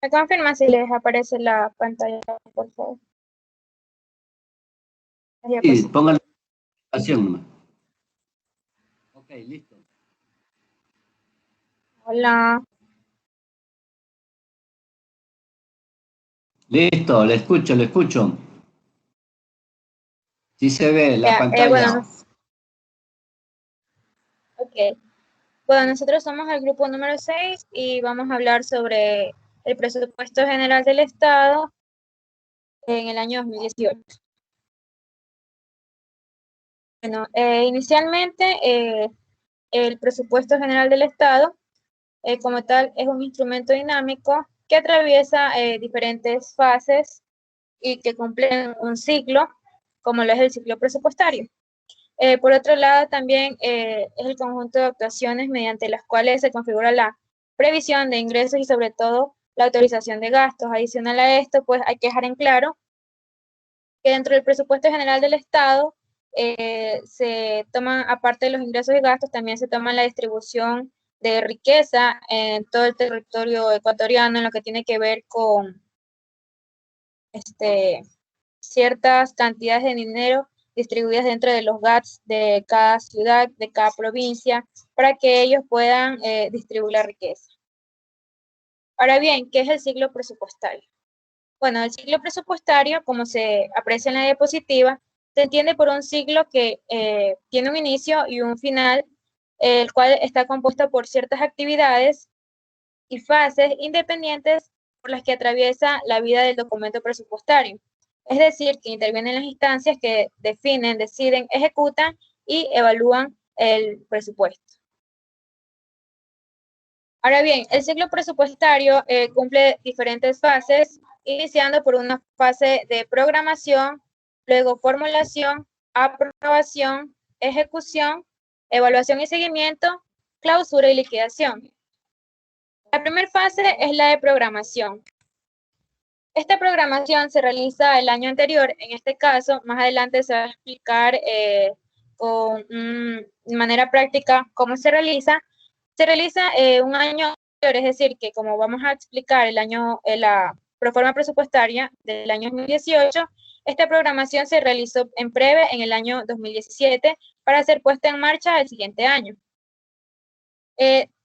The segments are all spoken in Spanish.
Me confirma si les aparece la pantalla, por favor. Sí, pongan la presentación nomás. Ok, listo. Hola. Listo, le escucho, le escucho. Sí se ve la Ya, pantalla. ok. Bueno, nosotros somos el grupo número 6 y vamos a hablar sobre el presupuesto general del Estado en el año 2018. Bueno, inicialmente el presupuesto general del Estado como tal es un instrumento dinámico que atraviesa diferentes fases y que cumplen un ciclo, como lo es el ciclo presupuestario. Por otro lado, también es el conjunto de actuaciones mediante las cuales se configura la previsión de ingresos y sobre todo la autorización de gastos. Adicional a esto, pues hay que dejar en claro que dentro del presupuesto general del Estado se toman, aparte de los ingresos y gastos, también se toma la distribución de riqueza en todo el territorio ecuatoriano en lo que tiene que ver con ciertas cantidades de dinero distribuidas dentro de los GATS de cada ciudad, de cada provincia, para que ellos puedan distribuir la riqueza. Ahora bien, ¿qué es el ciclo presupuestario? Bueno, el ciclo presupuestario, como se aprecia en la diapositiva, se entiende por un ciclo que tiene un inicio y un final, el cual está compuesto por ciertas actividades y fases independientes por las que atraviesa la vida del documento presupuestario. Es decir, que intervienen las instancias que definen, deciden, ejecutan y evalúan el presupuesto. Ahora bien, el ciclo presupuestario cumple diferentes fases, iniciando por una fase de programación, luego formulación, aprobación, ejecución, evaluación y seguimiento, clausura y liquidación. La primera fase es la de programación. Esta programación se realiza el año anterior, en este caso, más adelante se va a explicar con manera práctica cómo se realiza. Se realiza un año anterior, es decir, que como vamos a explicar el año, la proforma presupuestaria del año 2018, esta programación se realizó en breve en el año 2017 para ser puesta en marcha el siguiente año.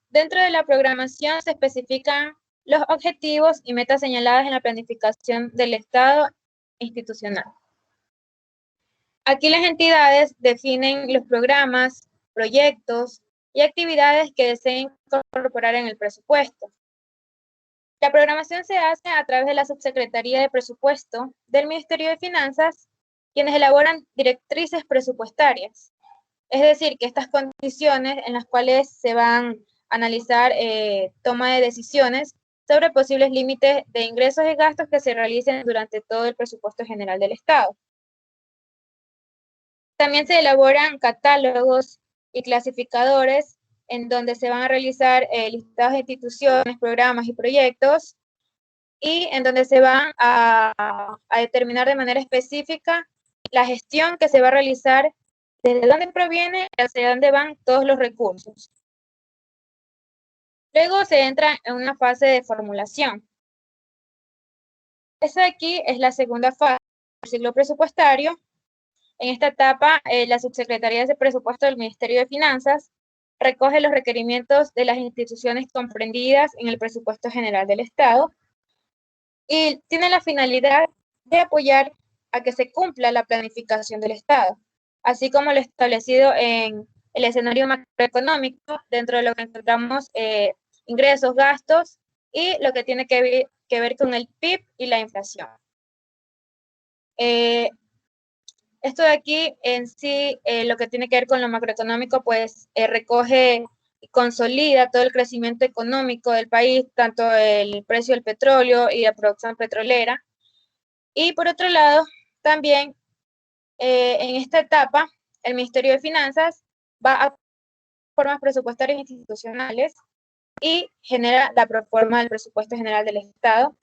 Dentro de la programación se especifican los objetivos y metas señaladas en la planificación del Estado institucional. Aquí las entidades definen los programas, proyectos y actividades que deseen incorporar en el presupuesto. La programación se hace a través de la Subsecretaría de Presupuesto del Ministerio de Finanzas, quienes elaboran directrices presupuestarias. Es decir, que estas condiciones en las cuales se van a analizar toma de decisiones sobre posibles límites de ingresos y gastos que se realicen durante todo el presupuesto general del Estado. También se elaboran catálogos y clasificadores en donde se van a realizar listados de instituciones, programas y proyectos y en donde se van a determinar de manera específica la gestión que se va a realizar, desde dónde proviene y hacia dónde van todos los recursos. Luego se entra en una fase de formulación. Esa de aquí es la segunda fase del ciclo presupuestario. En esta etapa, la Subsecretaría de Presupuesto del Ministerio de Finanzas recoge los requerimientos de las instituciones comprendidas en el presupuesto general del Estado y tiene la finalidad de apoyar a que se cumpla la planificación del Estado, así como lo establecido en el escenario macroeconómico, dentro de lo que encontramos ingresos, gastos y lo que tiene que ver con el PIB y la inflación. Esto de aquí en sí, lo que tiene que ver con lo macroeconómico, pues recoge y consolida todo el crecimiento económico del país, tanto el precio del petróleo y la producción petrolera. Y por otro lado, también en esta etapa, el Ministerio de Finanzas va a formas presupuestarias institucionales y genera la proforma del presupuesto general del Estado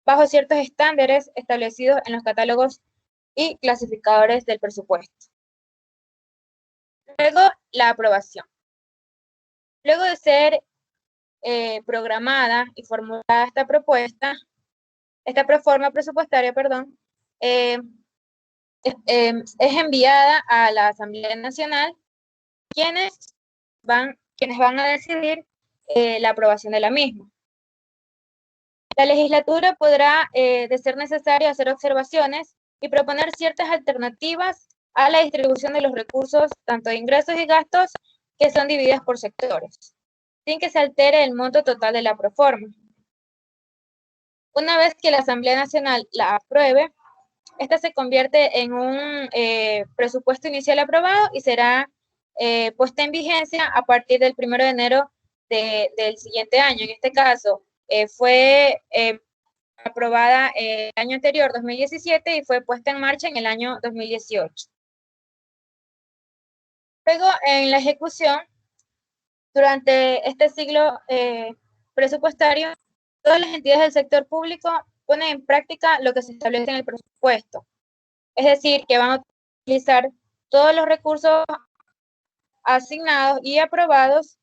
bajo ciertos estándares establecidos en los catálogos y clasificadores del presupuesto. Luego, la aprobación. Luego de ser programada y formulada esta propuesta, esta proforma presupuestaria, perdón, es enviada a la Asamblea Nacional, quienes van a decidir la aprobación de la misma. La legislatura podrá, de ser necesario, hacer observaciones y proponer ciertas alternativas a la distribución de los recursos, tanto de ingresos y gastos, que son divididas por sectores, sin que se altere el monto total de la proforma. Una vez que la Asamblea Nacional la apruebe, esta se convierte en un presupuesto inicial aprobado y será puesta en vigencia a partir del 1 de enero del siguiente año. En este caso, fue aprobada el año anterior, 2017, y fue puesta en marcha en el año 2018. Luego, en la ejecución, durante este ciclo presupuestario, todas las entidades del sector público ponen en práctica lo que se establece en el presupuesto. Es decir, que van a utilizar todos los recursos asignados y aprobados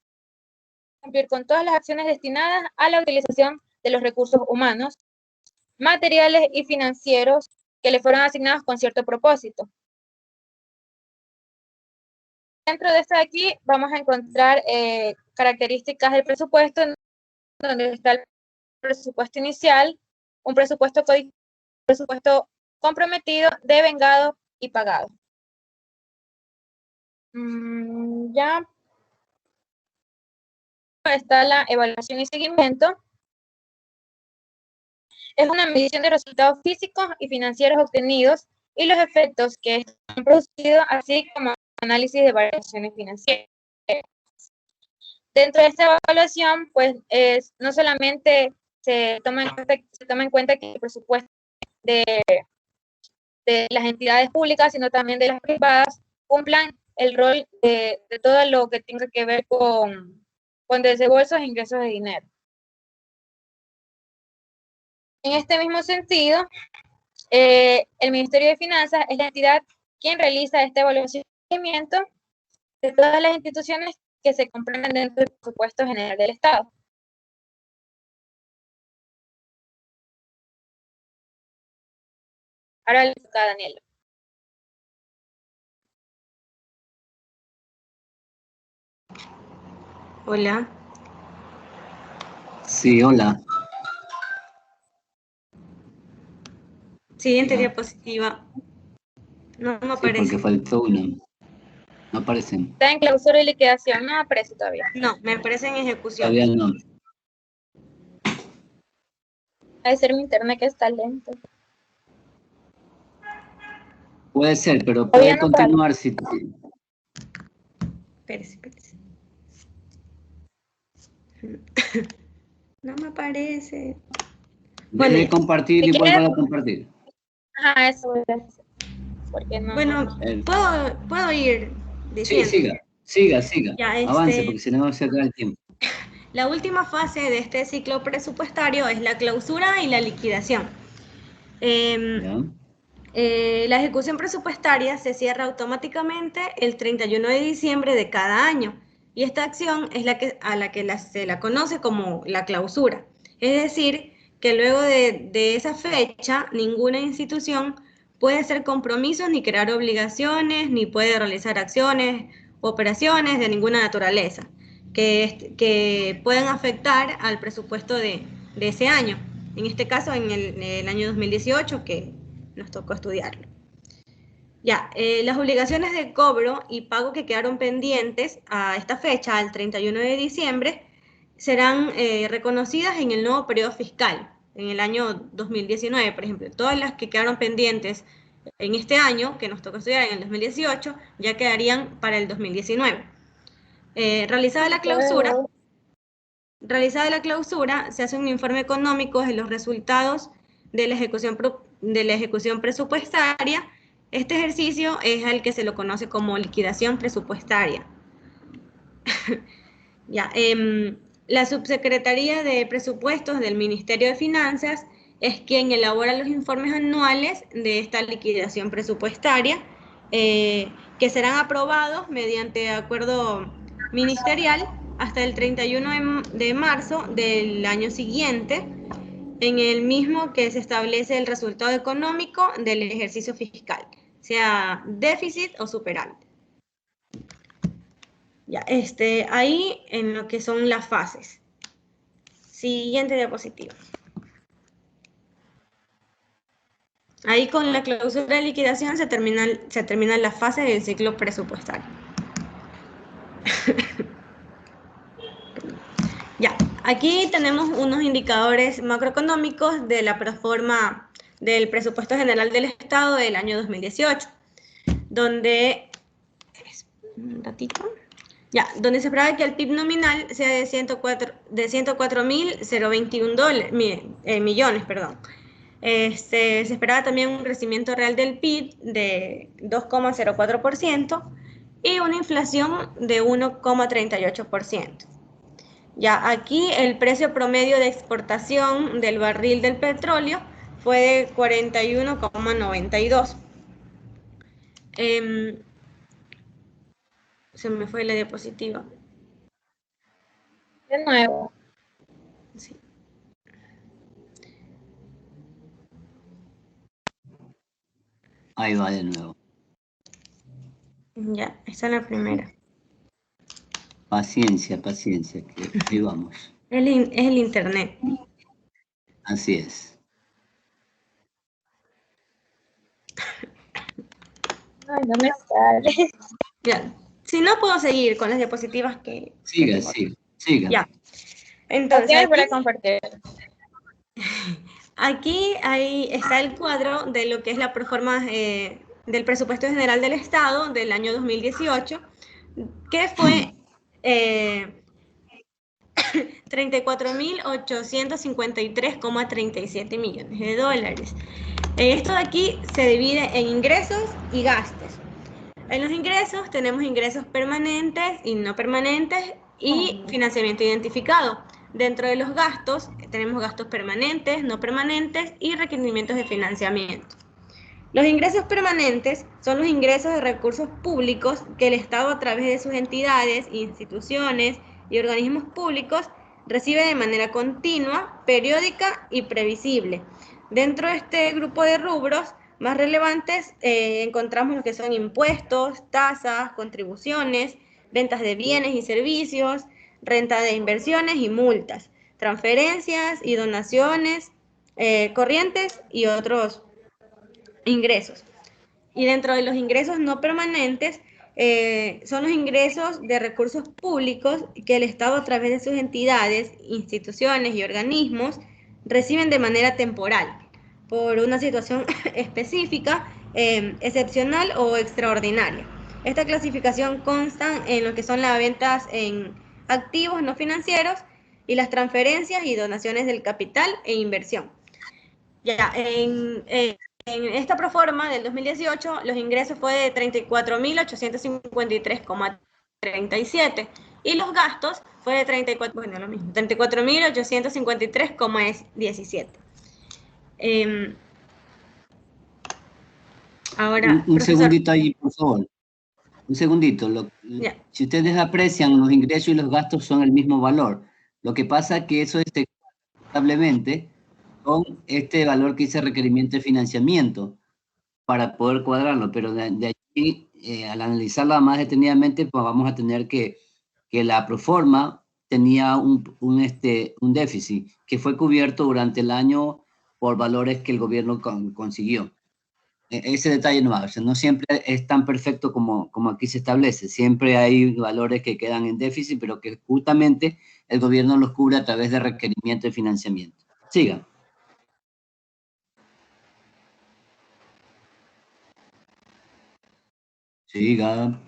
para cumplir con todas las acciones destinadas a la utilización de los recursos humanos, materiales y financieros que le fueron asignados con cierto propósito. Dentro de esto de aquí vamos a encontrar características del presupuesto, donde está el presupuesto inicial, un presupuesto comprometido, devengado y pagado. Ya está la evaluación y seguimiento. Es una medición de resultados físicos y financieros obtenidos y los efectos que estos han producido, así como análisis de variaciones financieras. Dentro de esta evaluación, pues, no solamente se toma en cuenta que el presupuesto de las entidades públicas, sino también de las privadas, cumplan el rol de todo lo que tenga que ver con desembolsos e ingresos de dinero. En este mismo sentido, el Ministerio de Finanzas es la entidad quien realiza esta evaluación y seguimiento de todas las instituciones que se comprenden dentro del presupuesto general del Estado. Ahora le toca a Daniela. Hola. Sí, hola. Siguiente diapositiva. No me aparece. Sí, porque faltó una. No aparecen. Está en clausura y liquidación, no aparece todavía. No, me aparece en ejecución. Todavía no. Debe ser mi internet que está lento. Puede ser, pero puede continuar si... Espérese. No me aparece. Bueno, de compartir y vuelva a compartir. Ajá, eso voy a hacer. Porque no. Bueno, ¿puedo ir diciendo? Sí, siga. Ya, avance, porque si no se acaba el tiempo. La última fase de este ciclo presupuestario es la clausura y la liquidación. La ejecución presupuestaria se cierra automáticamente el 31 de diciembre de cada año y esta acción es a la que se la conoce como la clausura. Es decir, que luego de esa fecha ninguna institución puede hacer compromisos ni crear obligaciones ni puede realizar acciones u operaciones de ninguna naturaleza que puedan afectar al presupuesto de ese año. En este caso, en el año 2018, que nos tocó estudiarlo. Ya, las obligaciones de cobro y pago que quedaron pendientes a esta fecha, al 31 de diciembre, serán reconocidas en el nuevo periodo fiscal, en el año 2019, por ejemplo. Todas las que quedaron pendientes en este año, que nos tocó estudiar en el 2018, ya quedarían para el 2019. Realizada la clausura, se hace un informe económico de los resultados de la ejecución presupuestaria. Este ejercicio es al que se lo conoce como liquidación presupuestaria. Ya, la Subsecretaría de Presupuestos del Ministerio de Finanzas es quien elabora los informes anuales de esta liquidación presupuestaria, que serán aprobados mediante acuerdo ministerial hasta el 31 de marzo del año siguiente, en el mismo que se establece el resultado económico del ejercicio fiscal, sea déficit o superávit. Ya, ahí en lo que son las fases. Siguiente diapositiva. Ahí con la clausura de liquidación se terminan las fases del ciclo presupuestario. Ya, aquí tenemos unos indicadores macroeconómicos de la proforma del presupuesto general del Estado del año 2018, donde, un ratito, ya, donde se espera que el PIB nominal sea de 104.021 millones, perdón. Se esperaba también un crecimiento real del PIB de 2,04% y una inflación de 1,38%. Ya aquí el precio promedio de exportación del barril del petróleo fue de 41,92. Se me fue la diapositiva. De nuevo. Sí. Ahí va de nuevo. Ya, esta es la primera. Paciencia, paciencia, que ahí vamos. Es el internet. Así es. Ay, no me sale. Ya. Si no, puedo seguir con las diapositivas que Siga, tengo. siga. Ya. Entonces, Para compartir. aquí ahí está el cuadro de lo que es la proforma del presupuesto general del Estado del año 2018, que fue 34.853,37 millones de dólares. Esto de aquí se divide en ingresos y gastos. En los ingresos tenemos ingresos permanentes y no permanentes y financiamiento identificado. Dentro de los gastos tenemos gastos permanentes, no permanentes y requerimientos de financiamiento. Los ingresos permanentes son los ingresos de recursos públicos que el Estado a través de sus entidades, instituciones y organismos públicos recibe de manera continua, periódica y previsible. Dentro de este grupo de rubros más relevantes encontramos lo que son impuestos, tasas, contribuciones, ventas de bienes y servicios, renta de inversiones y multas, transferencias y donaciones corrientes y otros ingresos. Y dentro de los ingresos no permanentes son los ingresos de recursos públicos que el Estado a través de sus entidades, instituciones y organismos reciben de manera temporal por una situación específica, excepcional o extraordinaria. Esta clasificación consta en lo que son las ventas en activos no financieros y las transferencias y donaciones del capital e inversión. Ya, en esta proforma del 2018, los ingresos fue de 34.853,37 y los gastos fue de 34.853,17. Ahora, Un segundito ahí, por favor. Un segundito. Si ustedes aprecian, los ingresos y los gastos son el mismo valor. Lo que pasa es que eso es establemente con este valor que dice requerimiento de financiamiento para poder cuadrarlo, pero de allí, al analizarla más detenidamente, pues vamos a tener que la proforma tenía un déficit que fue cubierto durante el año por valores que el gobierno consiguió. Ese detalle no va, o sea, no siempre es tan perfecto como aquí se establece, siempre hay valores que quedan en déficit, pero que justamente el gobierno los cubre a través de requerimiento de financiamiento. Siga. Siga.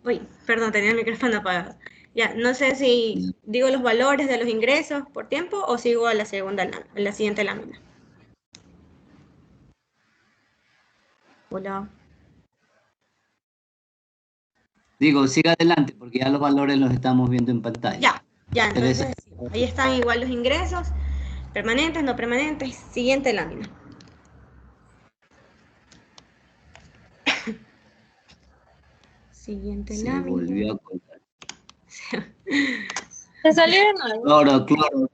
Uy, perdón, tenía el micrófono apagado. Ya, no sé si digo los valores de los ingresos por tiempo o sigo a la siguiente lámina. Hola. Digo, siga adelante, porque ya los valores los estamos viendo en pantalla. Ya, entonces ahí están igual los ingresos, permanentes, no permanentes. Siguiente lámina. Siguiente lámina. Se volvió a colgar. ¿Te salió de nuevo? Cloro.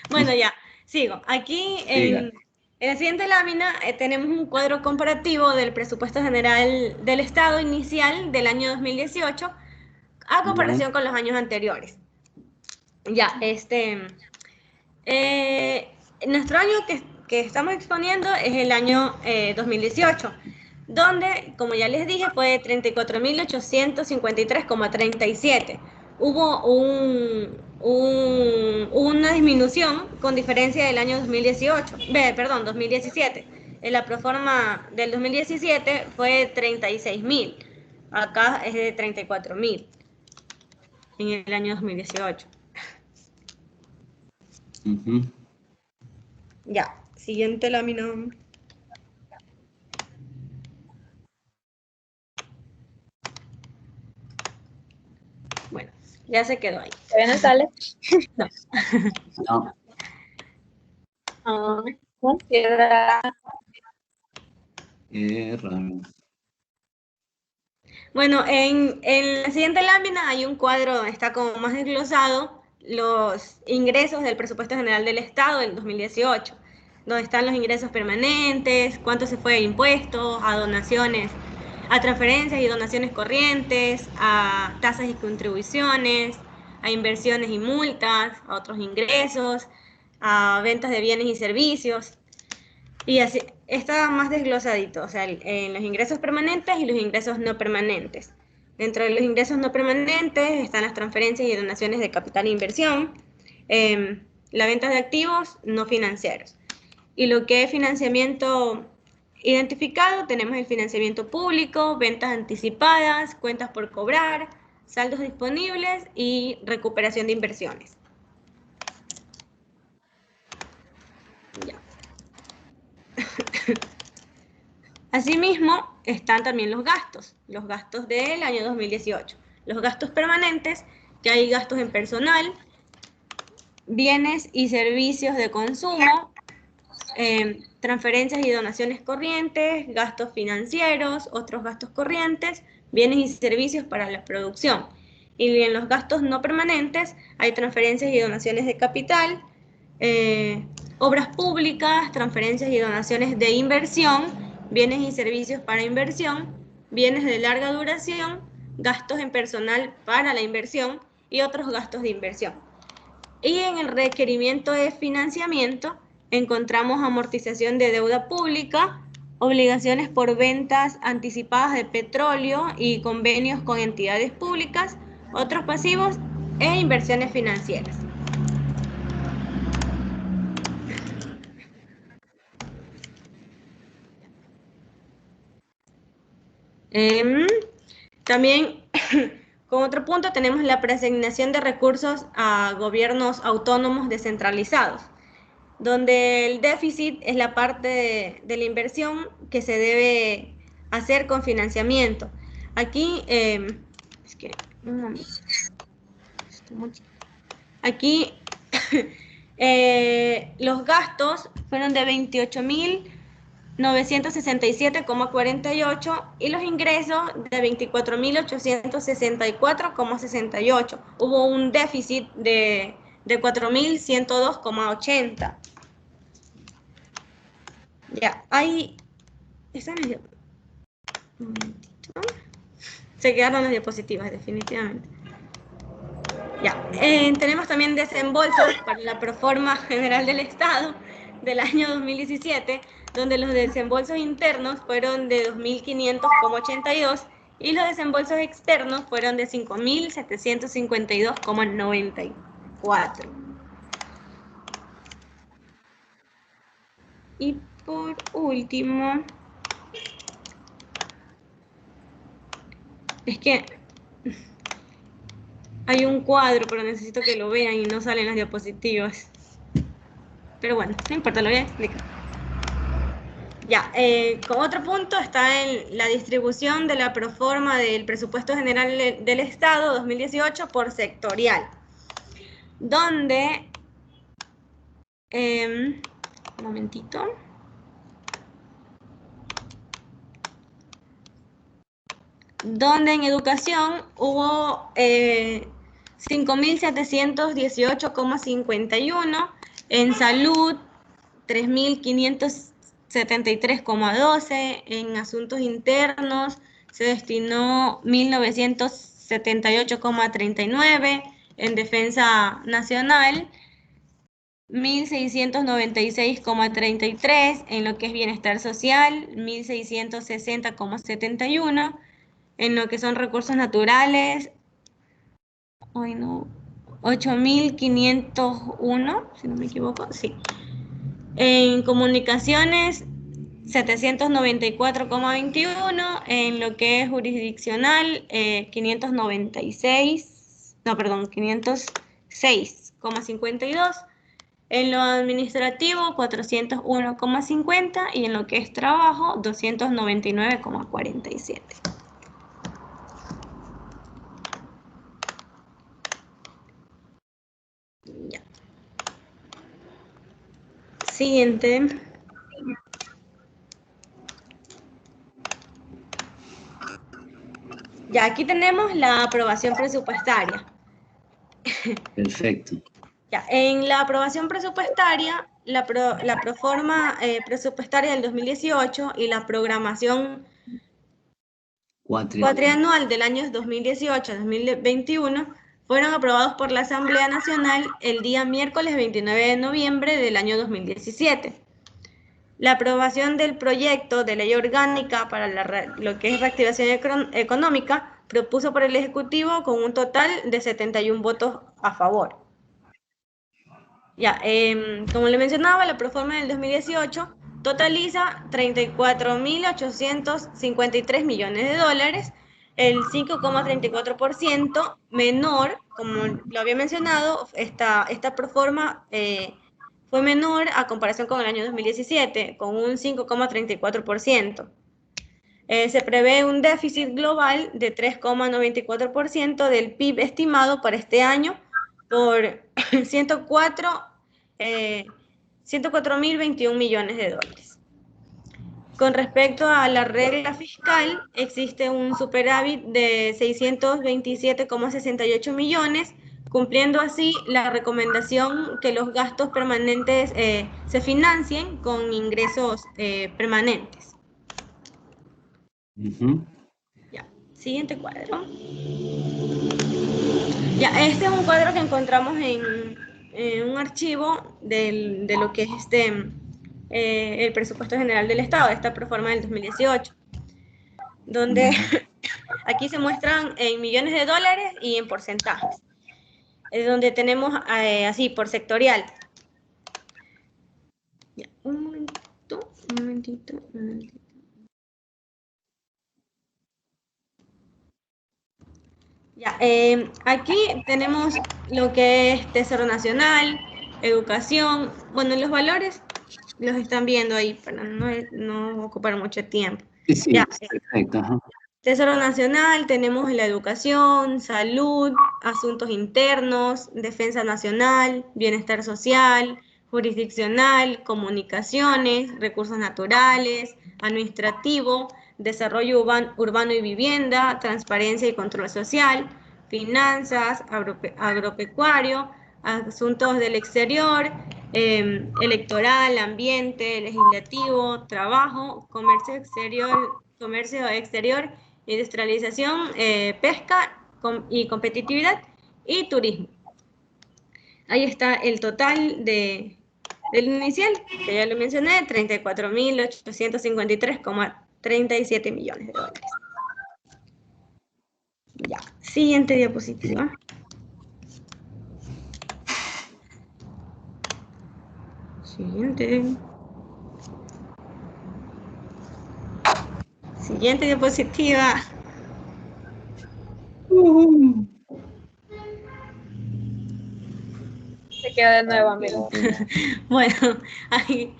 Bueno, ya, sigo. Aquí en la siguiente lámina tenemos un cuadro comparativo del presupuesto general del Estado inicial del año 2018 a comparación con los años anteriores. Ya, nuestro año que estamos exponiendo es el año 2018, donde, como ya les dije, fue 34.853,37. Hubo una disminución con diferencia del año 2017. En la proforma del 2017 fue 36.000. Acá es de 34.000 en el año 2018. Ya, siguiente lámina. Bueno, ya se quedó ahí. ¿Todavía no sale? No. No. No queda. Qué raro. Bueno, en la siguiente lámina hay un cuadro donde está como más desglosado los ingresos del presupuesto general del Estado del 2018, donde están los ingresos permanentes, cuánto se fue de impuestos, a donaciones, a transferencias y donaciones corrientes, a tasas y contribuciones, a inversiones y multas, a otros ingresos, a ventas de bienes y servicios. Y así está más desglosadito, o sea, en los ingresos permanentes y los ingresos no permanentes. Dentro de los ingresos no permanentes están las transferencias y donaciones de capital e inversión, la venta de activos no financieros. Y lo que es financiamiento identificado, tenemos el financiamiento público, ventas anticipadas, cuentas por cobrar, saldos disponibles y recuperación de inversiones. Ya. Asimismo, están también los gastos del año 2018. Los gastos permanentes, que hay gastos en personal, bienes y servicios de consumo, transferencias y donaciones corrientes, gastos financieros, otros gastos corrientes, bienes y servicios para la producción. Y en los gastos no permanentes hay transferencias y donaciones de capital, obras públicas, transferencias y donaciones de inversión, bienes y servicios para inversión, bienes de larga duración, gastos en personal para la inversión y otros gastos de inversión. Y en el requerimiento de financiamiento encontramos amortización de deuda pública, obligaciones por ventas anticipadas de petróleo y convenios con entidades públicas, otros pasivos e inversiones financieras. También, con otro punto, tenemos la preasignación de recursos a gobiernos autónomos descentralizados, donde el déficit es la parte de la inversión que se debe hacer con financiamiento. Aquí, aquí los gastos fueron de 28.967,48 y los ingresos de 24.864,68. Hubo un déficit de 4.102,80. Ya, ahí están las diapositivas. Un momentito. Se quedaron las diapositivas, definitivamente. Ya, tenemos también desembolsos para la Proforma General del Estado del año 2017, donde los desembolsos internos fueron de 2.500,82 y los desembolsos externos fueron de 5.752,94. Y por último, es que hay un cuadro, pero necesito que lo vean y no salen las diapositivas. Pero bueno, no importa, lo voy a explicar. Ya, con otro punto está en la distribución de la proforma del presupuesto general del Estado 2018 por sectorial, donde, un momentito, donde en educación hubo 5.718,51. En salud, 3.573,12. En asuntos internos se destinó 1.978,39. En defensa nacional, 1.696,33. En lo que es bienestar social, 1.660,71. En lo que son recursos naturales, 8.501, si no me equivoco, sí. En comunicaciones, 794,21. En lo que es jurisdiccional, 506,52. En lo administrativo, 401,50. Y en lo que es trabajo, 299,47. Ya. Siguiente. Ya, aquí tenemos la aprobación presupuestaria. Perfecto. Ya, en la aprobación presupuestaria, la proforma presupuestaria del 2018 y la programación cuatrianual del año 2018-2021 fueron aprobados por la Asamblea Nacional el día miércoles 29 de noviembre del año 2017. La aprobación del proyecto de ley orgánica para lo que es reactivación económica propuso por el Ejecutivo con un total de 71 votos a favor. Ya, como le mencionaba, la proforma del 2018 totaliza 34.853 millones de dólares, el 5,34% menor, como lo había mencionado, esta proforma fue menor a comparación con el año 2017, con un 5,34%. Se prevé un déficit global de 3,94% del PIB estimado para este año por 104.021 millones de dólares. Con respecto a la regla fiscal, existe un superávit de 627,68 millones, cumpliendo así la recomendación que los gastos permanentes se financien con ingresos permanentes. Ya, siguiente cuadro. Ya, este es un cuadro que encontramos en un archivo de lo que es el presupuesto general del Estado, esta proforma del 2018, donde aquí se muestran en millones de dólares y en porcentajes, es donde tenemos así por sectorial. Ya, un momentito. Ya, aquí tenemos lo que es Tesoro Nacional, educación. Bueno, los valores los están viendo ahí para no ocupar mucho tiempo. Sí, ya, perfecto. Ajá. Tesoro Nacional, tenemos la educación, salud, asuntos internos, defensa nacional, bienestar social, jurisdiccional, comunicaciones, recursos naturales, administrativo, desarrollo urbano y vivienda, transparencia y control social, finanzas, agropecuario, asuntos del exterior, electoral, ambiente, legislativo, trabajo, comercio exterior, industrialización, pesca y competitividad y turismo. Ahí está el total del inicial, que ya lo mencioné, 34.853,37 millones de dólares. Ya, siguiente diapositiva. Siguiente diapositiva. Se queda de nuevo, amigo. Bueno, ahí.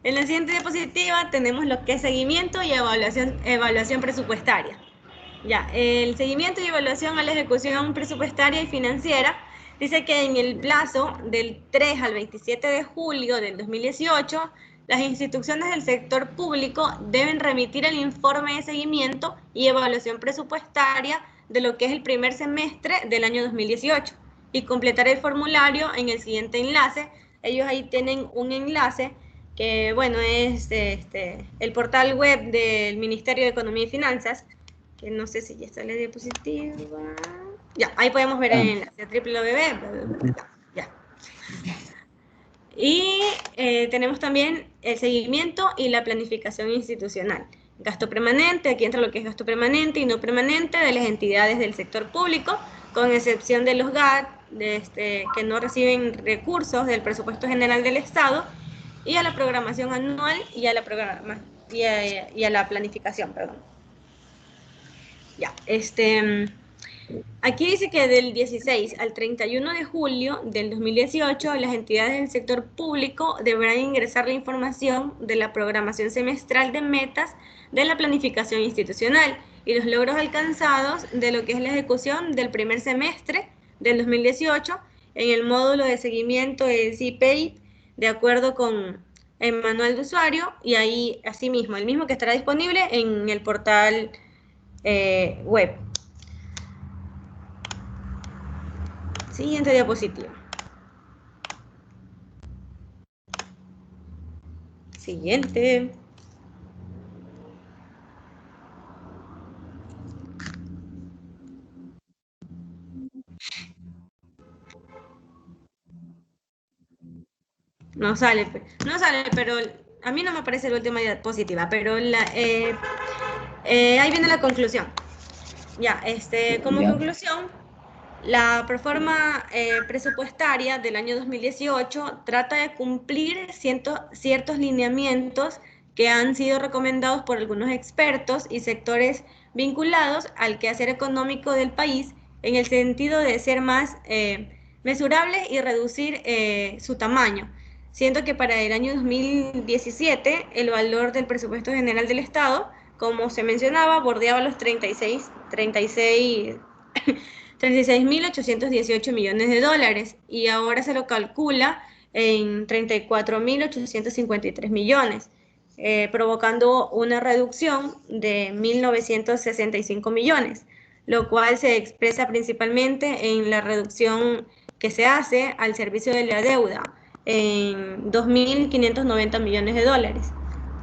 En la siguiente diapositiva tenemos lo que es seguimiento y evaluación presupuestaria. Ya, el seguimiento y evaluación a la ejecución presupuestaria y financiera dice que en el plazo del 3 al 27 de julio del 2018, las instituciones del sector público deben remitir el informe de seguimiento y evaluación presupuestaria de lo que es el primer semestre del año 2018. y completar el formulario en el siguiente enlace. Ellos ahí tienen un enlace que, bueno, es el portal web del Ministerio de Economía y Finanzas, que no sé si ya está la diapositiva. Ya, ahí podemos ver el enlace, www. Ya. Y tenemos también el seguimiento y la planificación institucional. Gasto permanente, aquí entra lo que es gasto permanente y no permanente de las entidades del sector público, con excepción de los GAT, que no reciben recursos del presupuesto general del Estado, y a la programación anual y a la planificación, perdón. Ya, aquí dice que del 16 al 31 de julio del 2018, las entidades del sector público deberán ingresar la información de la programación semestral de metas de la planificación institucional y los logros alcanzados de lo que es la ejecución del primer semestre del 2018 en el módulo de seguimiento del CPI, de acuerdo con el manual de usuario, y ahí asimismo, el mismo que estará disponible en el portal web. Siguiente diapositiva. Siguiente. No sale, pero a mí no me aparece la última diapositiva, pero ahí viene la conclusión. Ya, como conclusión, la proforma presupuestaria del año 2018 trata de cumplir ciertos lineamientos que han sido recomendados por algunos expertos y sectores vinculados al quehacer económico del país, en el sentido de ser más mesurables y reducir su tamaño. Siento que para el año 2017 el valor del presupuesto general del Estado, como se mencionaba, bordeaba los 36.818 millones de dólares, y ahora se lo calcula en 34.853 millones, provocando una reducción de 1.965 millones, lo cual se expresa principalmente en la reducción que se hace al servicio de la deuda en 2.590 millones de dólares.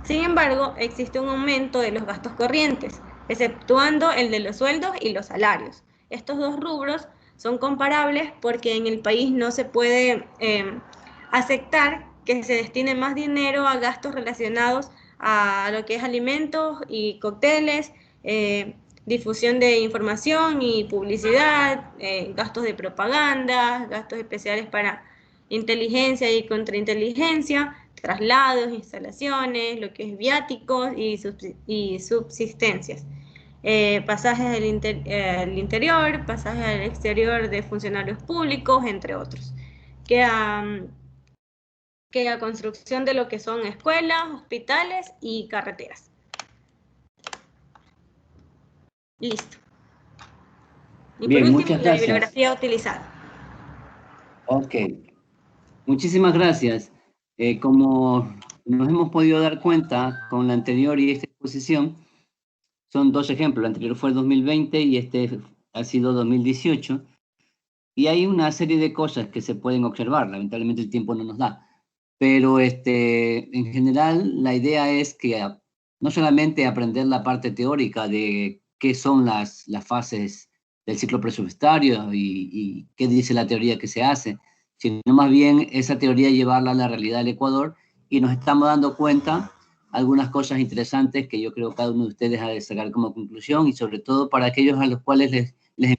Sin embargo, existe un aumento de los gastos corrientes, exceptuando el de los sueldos y los salarios. Estos dos rubros son comparables porque en el país no se puede aceptar que se destine más dinero a gastos relacionados a lo que es alimentos y cócteles, difusión de información y publicidad, gastos de propaganda, gastos especiales para inteligencia y contrainteligencia, traslados, instalaciones, lo que es viáticos y subsistencias. Pasajes al interior, pasajes al exterior de funcionarios públicos, entre otros. Queda construcción de lo que son escuelas, hospitales y carreteras. Listo. Y bien, por último, muchas la gracias. bibliografía utilizada. Ok, muchísimas gracias. Como nos hemos podido dar cuenta con la anterior y esta exposición, son dos ejemplos. El anterior fue el 2020 y este ha sido 2018. Y hay una serie de cosas que se pueden observar. Lamentablemente el tiempo no nos da. Pero en general la idea es que no solamente aprender la parte teórica de qué son las fases del ciclo presupuestario y qué dice la teoría que se hace, sino más bien esa teoría llevarla a la realidad del Ecuador, y nos estamos dando cuenta algunas cosas interesantes que yo creo que cada uno de ustedes ha de sacar como conclusión, y sobre todo para aquellos a los cuales les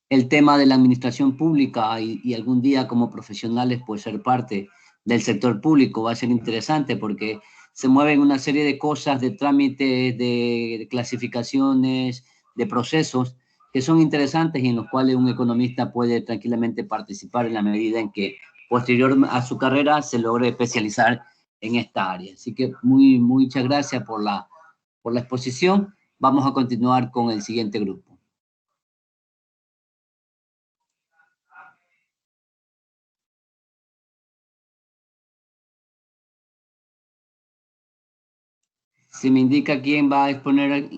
el tema de la administración pública y algún día como profesionales pues ser parte del sector público va a ser interesante, porque se mueven una serie de cosas, de trámites, de clasificaciones, de procesos que son interesantes y en los cuales un economista puede tranquilamente participar en la medida en que posterior a su carrera se logre especializar en esta área. Así que muchas gracias por la exposición. Vamos a continuar con el siguiente grupo. Si me indica quién va a exponer.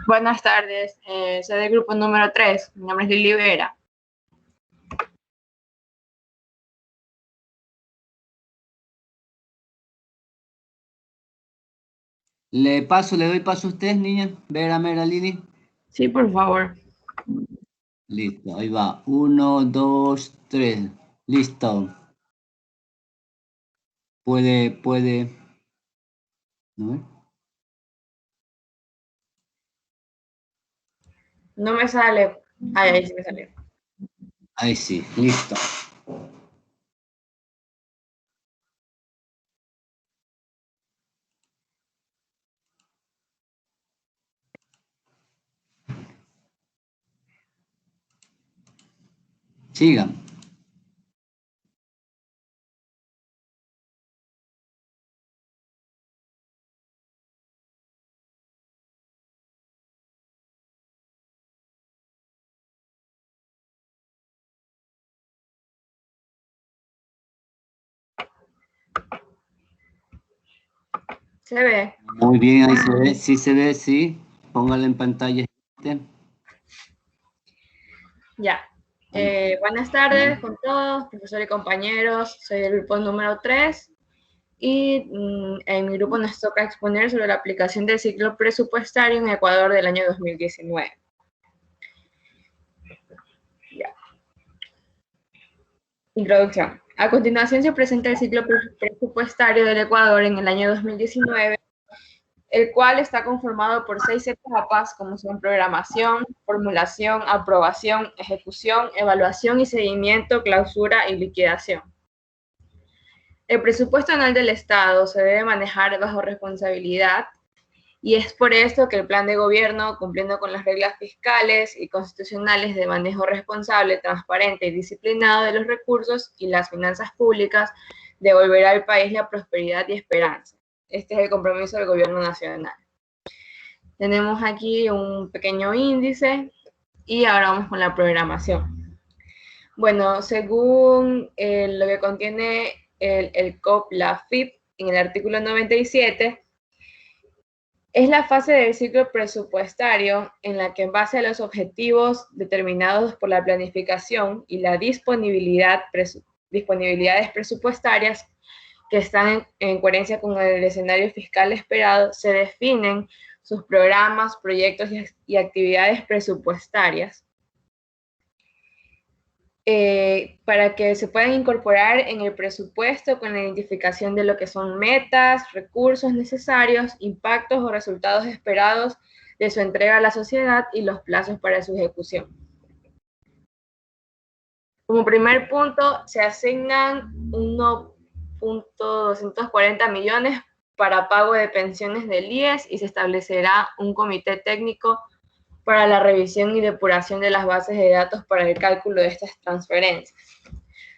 Buenas tardes, soy del grupo número 3, mi nombre es Lili Vera. Le doy paso a usted, niña. Vera, Mera, Lili. Sí, por favor. Listo, ahí va. 1, 2, 3. Listo. Puede. ¿No? No me sale. Ay, ahí sí me salió. Ahí sí, listo. Sigan. ¿Se ve? Muy bien, ahí se ve, sí. Póngala en pantalla. Ya. Buenas tardes con todos, profesor y compañeros. Soy del grupo número 3 y en mi grupo nos toca exponer sobre la aplicación del ciclo presupuestario en Ecuador del año 2019. Ya. Introducción. A continuación se presenta el ciclo presupuestario del Ecuador en el año 2019, el cual está conformado por 6 etapas, como son programación, formulación, aprobación, ejecución, evaluación y seguimiento, clausura y liquidación. El presupuesto anual del Estado se debe manejar bajo responsabilidad y es por esto que el plan de gobierno, cumpliendo con las reglas fiscales y constitucionales de manejo responsable, transparente y disciplinado de los recursos y las finanzas públicas, devolverá al país la prosperidad y esperanza. Este es el compromiso del gobierno nacional. Tenemos aquí un pequeño índice y ahora vamos con la programación. Bueno, según lo que contiene el COP, la FIP, en el artículo 97, es la fase del ciclo presupuestario en la que en base a los objetivos determinados por la planificación y la disponibilidades presupuestarias que están en coherencia con el escenario fiscal esperado, se definen sus programas, proyectos y actividades presupuestarias para que se puedan incorporar en el presupuesto con la identificación de lo que son metas, recursos necesarios, impactos o resultados esperados de su entrega a la sociedad y los plazos para su ejecución. Como primer punto, se asignan 1.240 millones para pago de pensiones del IES y se establecerá un comité técnico para la revisión y depuración de las bases de datos para el cálculo de estas transferencias.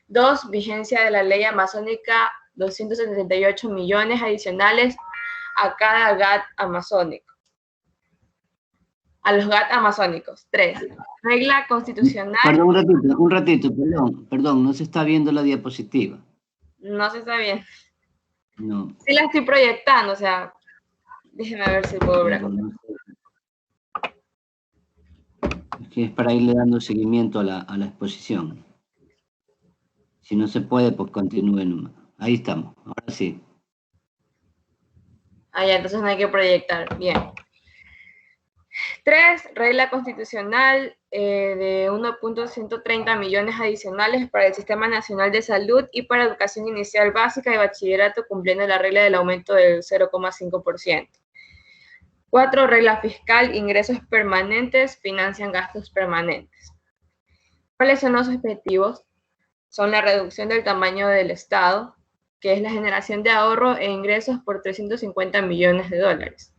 2. Vigencia de la ley amazónica, 278 millones adicionales a cada GAT amazónico. A los GAT amazónicos. 3. Regla constitucional. Perdón, un ratito, perdón, no se está viendo la diapositiva. No se está viendo. No. Sí la estoy proyectando, o sea, déjenme ver si puedo ver. Que es para irle dando seguimiento a la exposición. Si no se puede, pues continúe nomás. Ahí estamos, ahora sí. Ah, ya, entonces no hay que proyectar. Bien. 3. Regla constitucional de 1.130 millones adicionales para el Sistema Nacional de Salud y para Educación Inicial Básica y Bachillerato, cumpliendo la regla del aumento del 0,5%. 4. Regla fiscal, ingresos permanentes financian gastos permanentes. ¿Cuáles son los objetivos? Son la reducción del tamaño del Estado, que es la generación de ahorro e ingresos por 350 millones de dólares.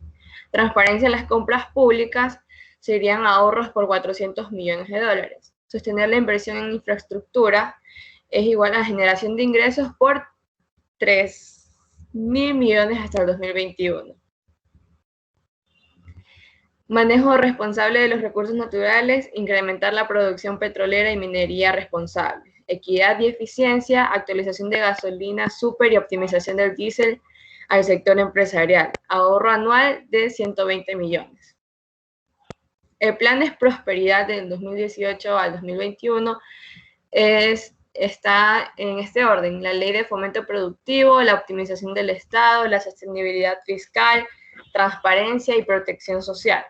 Transparencia en las compras públicas, serían ahorros por 400 millones de dólares. Sostener la inversión en infraestructura es igual a la generación de ingresos por 3.000 millones hasta el 2021. Manejo responsable de los recursos naturales, incrementar la producción petrolera y minería responsable. Equidad y eficiencia, actualización de gasolina super y optimización del diésel al sector empresarial. Ahorro anual de 120 millones. El plan de prosperidad del 2018 al 2021 está en este orden: la ley de fomento productivo, la optimización del Estado, la sostenibilidad fiscal, transparencia y protección social.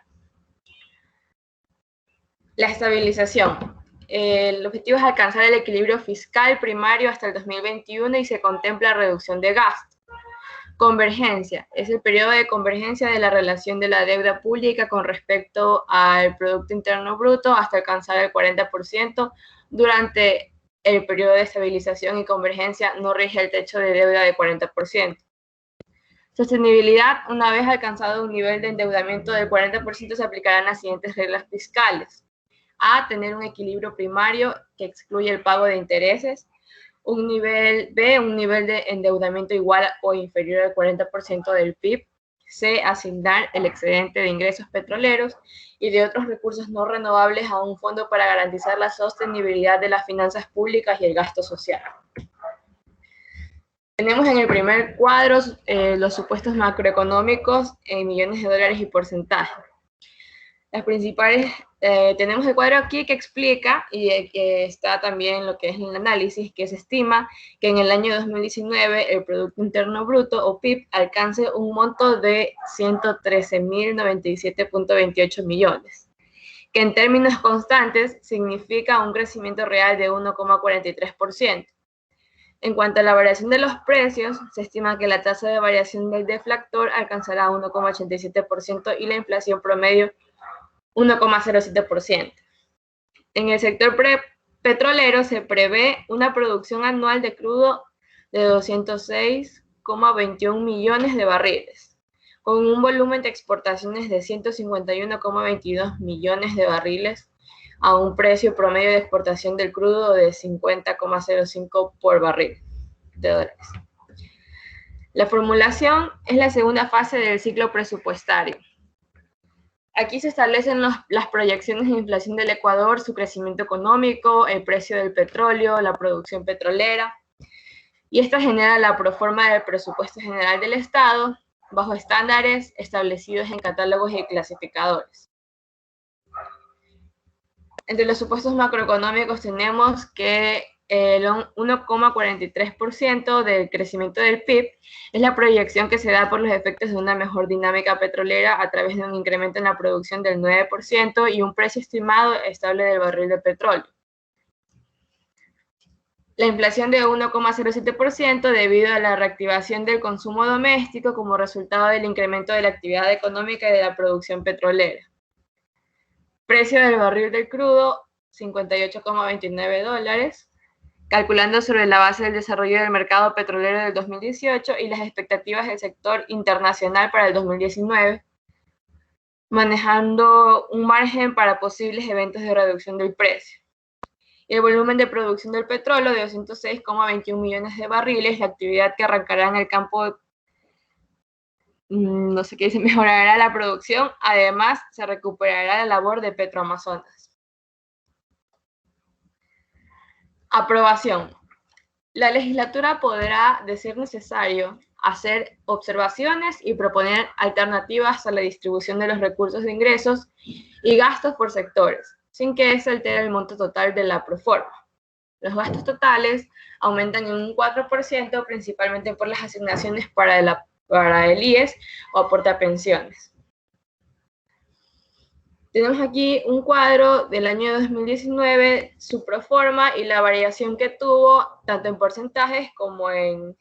La estabilización. El objetivo es alcanzar el equilibrio fiscal primario hasta el 2021 y se contempla reducción de gasto. Convergencia. Es el periodo de convergencia de la relación de la deuda pública con respecto al Producto Interno Bruto hasta alcanzar el 40%. Durante el periodo de estabilización y convergencia no rige el techo de deuda de 40%. Sostenibilidad. Una vez alcanzado un nivel de endeudamiento del 40%, se aplicarán las siguientes reglas fiscales. A. Tener un equilibrio primario que excluye el pago de intereses. Un nivel B, un nivel de endeudamiento igual o inferior al 40% del PIB. C, asignar el excedente de ingresos petroleros y de otros recursos no renovables a un fondo para garantizar la sostenibilidad de las finanzas públicas y el gasto social. Tenemos en el primer cuadro los supuestos macroeconómicos en millones de dólares y porcentaje. Las principales, tenemos el cuadro aquí que explica, y que está también lo que es el análisis, que se estima que en el año 2019 el Producto Interno Bruto, o PIB, alcance un monto de 113.097.28 millones, que en términos constantes significa un crecimiento real de 1,43%. En cuanto a la variación de los precios, se estima que la tasa de variación del deflactor alcanzará 1,87% y la inflación promedio 1,07%. En el sector petrolero se prevé una producción anual de crudo de 206,21 millones de barriles, con un volumen de exportaciones de 151,22 millones de barriles a un precio promedio de exportación del crudo de 50,05 por barril de dólares. La formulación es la segunda fase del ciclo presupuestario. Aquí se establecen las proyecciones de inflación del Ecuador, su crecimiento económico, el precio del petróleo, la producción petrolera, y esta genera la proforma del presupuesto general del Estado bajo estándares establecidos en catálogos y clasificadores. Entre los supuestos macroeconómicos tenemos que el 1,43% del crecimiento del PIB es la proyección que se da por los efectos de una mejor dinámica petrolera a través de un incremento en la producción del 9% y un precio estimado estable del barril de petróleo. La inflación de 1,07% debido a la reactivación del consumo doméstico como resultado del incremento de la actividad económica y de la producción petrolera. Precio del barril del crudo, 58,29 dólares. Calculando sobre la base del desarrollo del mercado petrolero del 2018 y las expectativas del sector internacional para el 2019, manejando un margen para posibles eventos de reducción del precio. Y el volumen de producción del petróleo de 206,21 millones de barriles, la actividad que arrancará en el campo, no sé qué dice, mejorará la producción, además se recuperará la labor de Petroamazonas. Aprobación. La legislatura podrá, de ser necesario, hacer observaciones y proponer alternativas a la distribución de los recursos de ingresos y gastos por sectores, sin que se altere el monto total de la proforma. Los gastos totales aumentan en un 4%, principalmente por las asignaciones para el IES o aporte a pensiones. Tenemos aquí un cuadro del año 2019, su proforma y la variación que tuvo, tanto en porcentajes como en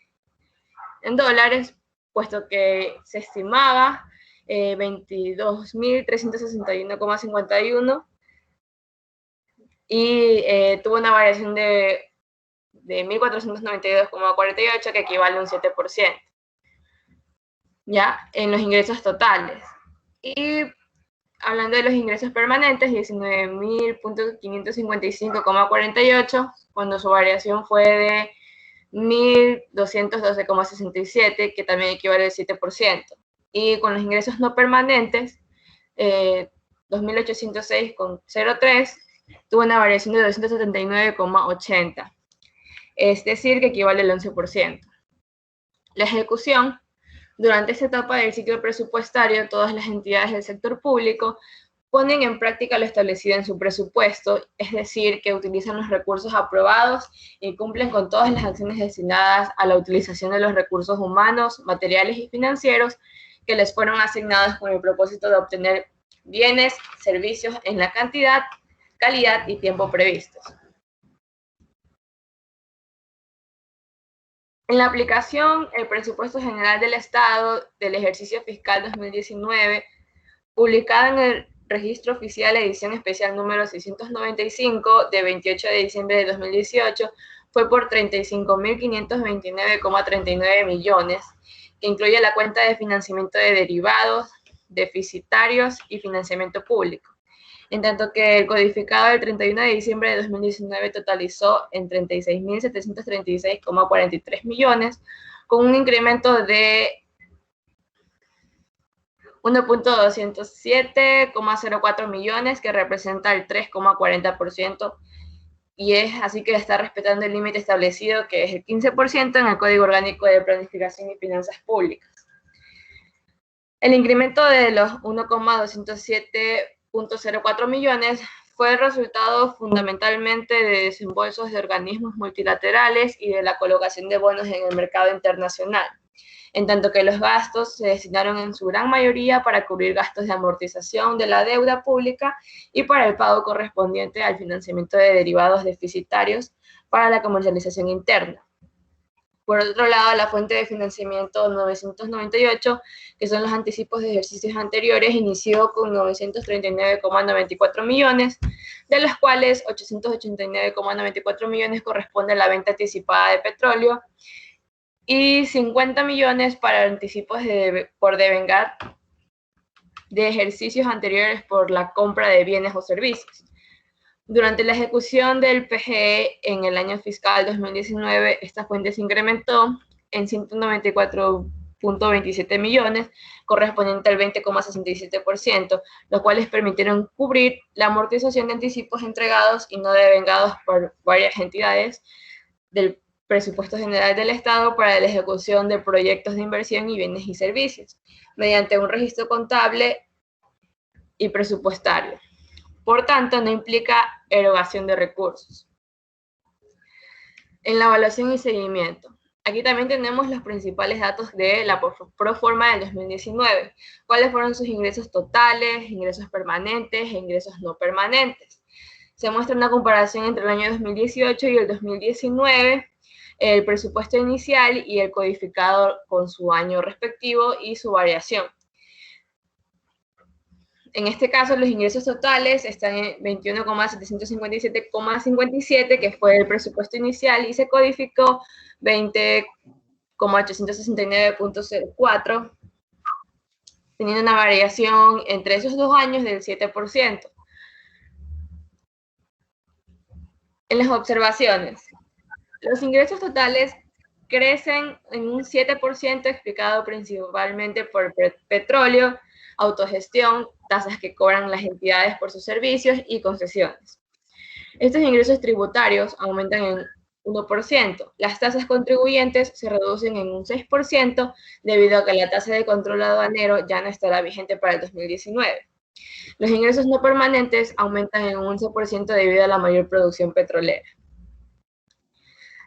dólares, puesto que se estimaba 22.361,51 y tuvo una variación de 1.492,48, que equivale a un 7%, ¿ya? En los ingresos totales. Y hablando de los ingresos permanentes, 19.555,48, cuando su variación fue de 1.212,67, que también equivale al 7%. Y con los ingresos no permanentes, 2.806,03, tuvo una variación de 279,80, es decir, que equivale al 11%. La ejecución. Durante esta etapa del ciclo presupuestario, todas las entidades del sector público ponen en práctica lo establecido en su presupuesto, es decir, que utilizan los recursos aprobados y cumplen con todas las acciones destinadas a la utilización de los recursos humanos, materiales y financieros que les fueron asignados con el propósito de obtener bienes, servicios en la cantidad, calidad y tiempo previstos. En la aplicación, el Presupuesto General del Estado del ejercicio fiscal 2019, publicada en el Registro Oficial edición especial número 695 de 28 de diciembre de 2018, fue por 35.529,39 millones, que incluye la cuenta de financiamiento de derivados, deficitarios y financiamiento público, en tanto que el codificado del 31 de diciembre de 2019 totalizó en 36.736,43 millones, con un incremento de 1.207,04 millones, que representa el 3,40%, y es así que está respetando el límite establecido, que es el 15% en el Código Orgánico de Planificación y Finanzas Públicas. El incremento de los 1,207,04 millones fue el resultado fundamentalmente de desembolsos de organismos multilaterales y de la colocación de bonos en el mercado internacional, en tanto que los gastos se destinaron en su gran mayoría para cubrir gastos de amortización de la deuda pública y para el pago correspondiente al financiamiento de derivados deficitarios para la comercialización interna. Por otro lado, la fuente de financiamiento 998, que son los anticipos de ejercicios anteriores, inició con 939,94 millones, de los cuales 889,94 millones corresponde a la venta anticipada de petróleo y 50 millones para anticipos por devengar de ejercicios anteriores por la compra de bienes o servicios. Durante la ejecución del PGE en el año fiscal 2019, esta fuente se incrementó en 194,27 millones, correspondiente al 20,67%, los cuales permitieron cubrir la amortización de anticipos entregados y no devengados por varias entidades del Presupuesto General del Estado para la ejecución de proyectos de inversión y bienes y servicios, mediante un registro contable y presupuestario. Por tanto, no implica erogación de recursos. En la evaluación y seguimiento. Aquí también tenemos los principales datos de la proforma del 2019. ¿Cuáles fueron sus ingresos totales, ingresos permanentes e ingresos no permanentes? Se muestra una comparación entre el año 2018 y el 2019, el presupuesto inicial y el codificado con su año respectivo y su variación. En este caso, los ingresos totales están en 21,757,57, que fue el presupuesto inicial, y se codificó 20,869,04, teniendo una variación entre esos dos años del 7%. En las observaciones, los ingresos totales crecen en un 7%, explicado principalmente por petróleo, autogestión, tasas que cobran las entidades por sus servicios y concesiones. Estos ingresos tributarios aumentan en 1%. Las tasas contribuyentes se reducen en un 6% debido a que la tasa de control aduanero ya no estará vigente para el 2019. Los ingresos no permanentes aumentan en un 11% debido a la mayor producción petrolera.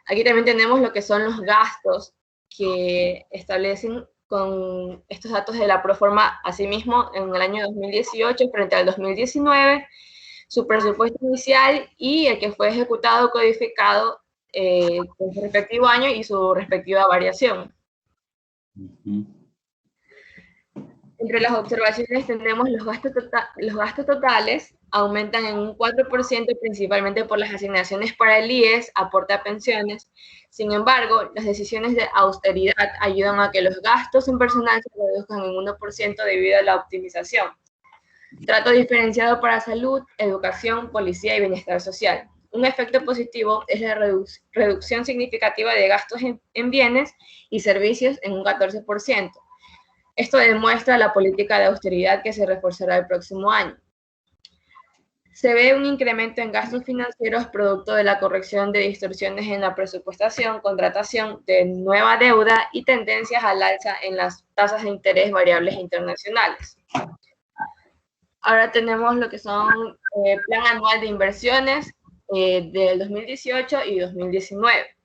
Aquí también tenemos lo que son los gastos que establecen con estos datos de la proforma. Asimismo, en el año 2018 frente al 2019, su presupuesto inicial y el que fue ejecutado codificado con su respectivo año y su respectiva variación. Entre las observaciones tenemos los gastos totales aumentan en un 4%, principalmente por las asignaciones para el IES, aporte a pensiones. Sin embargo, las decisiones de austeridad ayudan a que los gastos en personal se reduzcan en 1% debido a la optimización. Trato diferenciado para salud, educación, policía y bienestar social. Un efecto positivo es la reducción significativa de gastos en bienes y servicios en un 14%. Esto demuestra la política de austeridad que se reforzará el próximo año. Se ve un incremento en gastos financieros producto de la corrección de distorsiones en la presupuestación, contratación de nueva deuda y tendencias al alza en las tasas de interés variables internacionales. Ahora tenemos lo que son plan anual de inversiones del 2018 y 2019.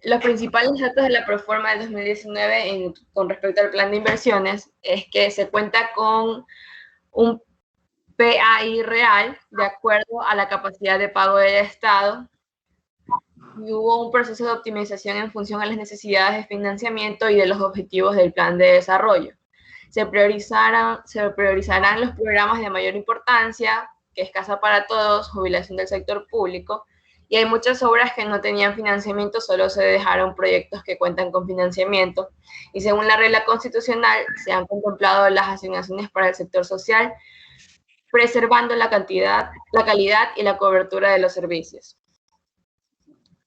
Los principales datos de la Proforma del 2019 con respecto al plan de inversiones es que se cuenta con un PAI real de acuerdo a la capacidad de pago del Estado, y hubo un proceso de optimización en función a las necesidades de financiamiento y de los objetivos del plan de desarrollo. Se priorizarán los programas de mayor importancia, que es Casa para Todos, jubilación del sector público, y hay muchas obras que no tenían financiamiento, solo se dejaron proyectos que cuentan con financiamiento, y según la regla constitucional se han contemplado las asignaciones para el sector social, preservando la calidad y la cobertura de los servicios.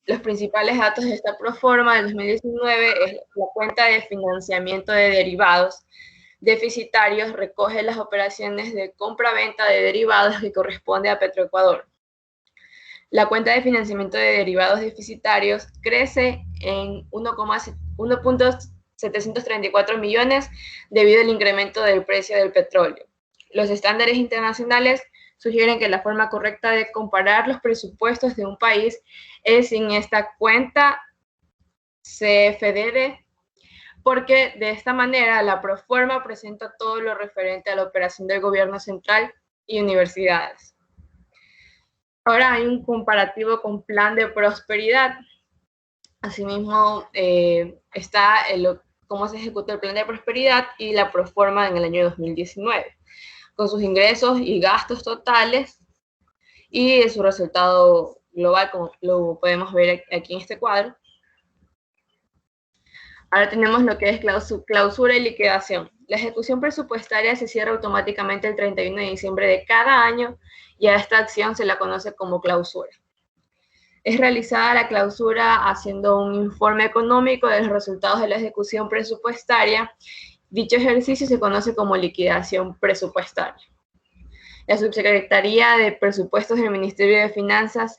Los principales datos de esta Proforma del 2019 es la cuenta de financiamiento de derivados deficitarios, recoge las operaciones de compra-venta de derivados que corresponde a Petroecuador. La cuenta de financiamiento de derivados deficitarios crece en 1.734 millones debido al incremento del precio del petróleo. Los estándares internacionales sugieren que la forma correcta de comparar los presupuestos de un país es en esta cuenta CFDD, porque de esta manera la Proforma presenta todo lo referente a la operación del gobierno central y universidades. Ahora hay un comparativo con plan de prosperidad. Asimismo, está cómo se ejecuta el plan de prosperidad y la Proforma en el año 2019, con sus ingresos y gastos totales y su resultado global, como lo podemos ver aquí en este cuadro. Ahora tenemos lo que es clausura y liquidación. La ejecución presupuestaria se cierra automáticamente el 31 de diciembre de cada año y a esta acción se la conoce como clausura. Es realizada la clausura haciendo un informe económico de los resultados de la ejecución presupuestaria. Dicho ejercicio se conoce como liquidación presupuestaria. La Subsecretaría de Presupuestos del Ministerio de Finanzas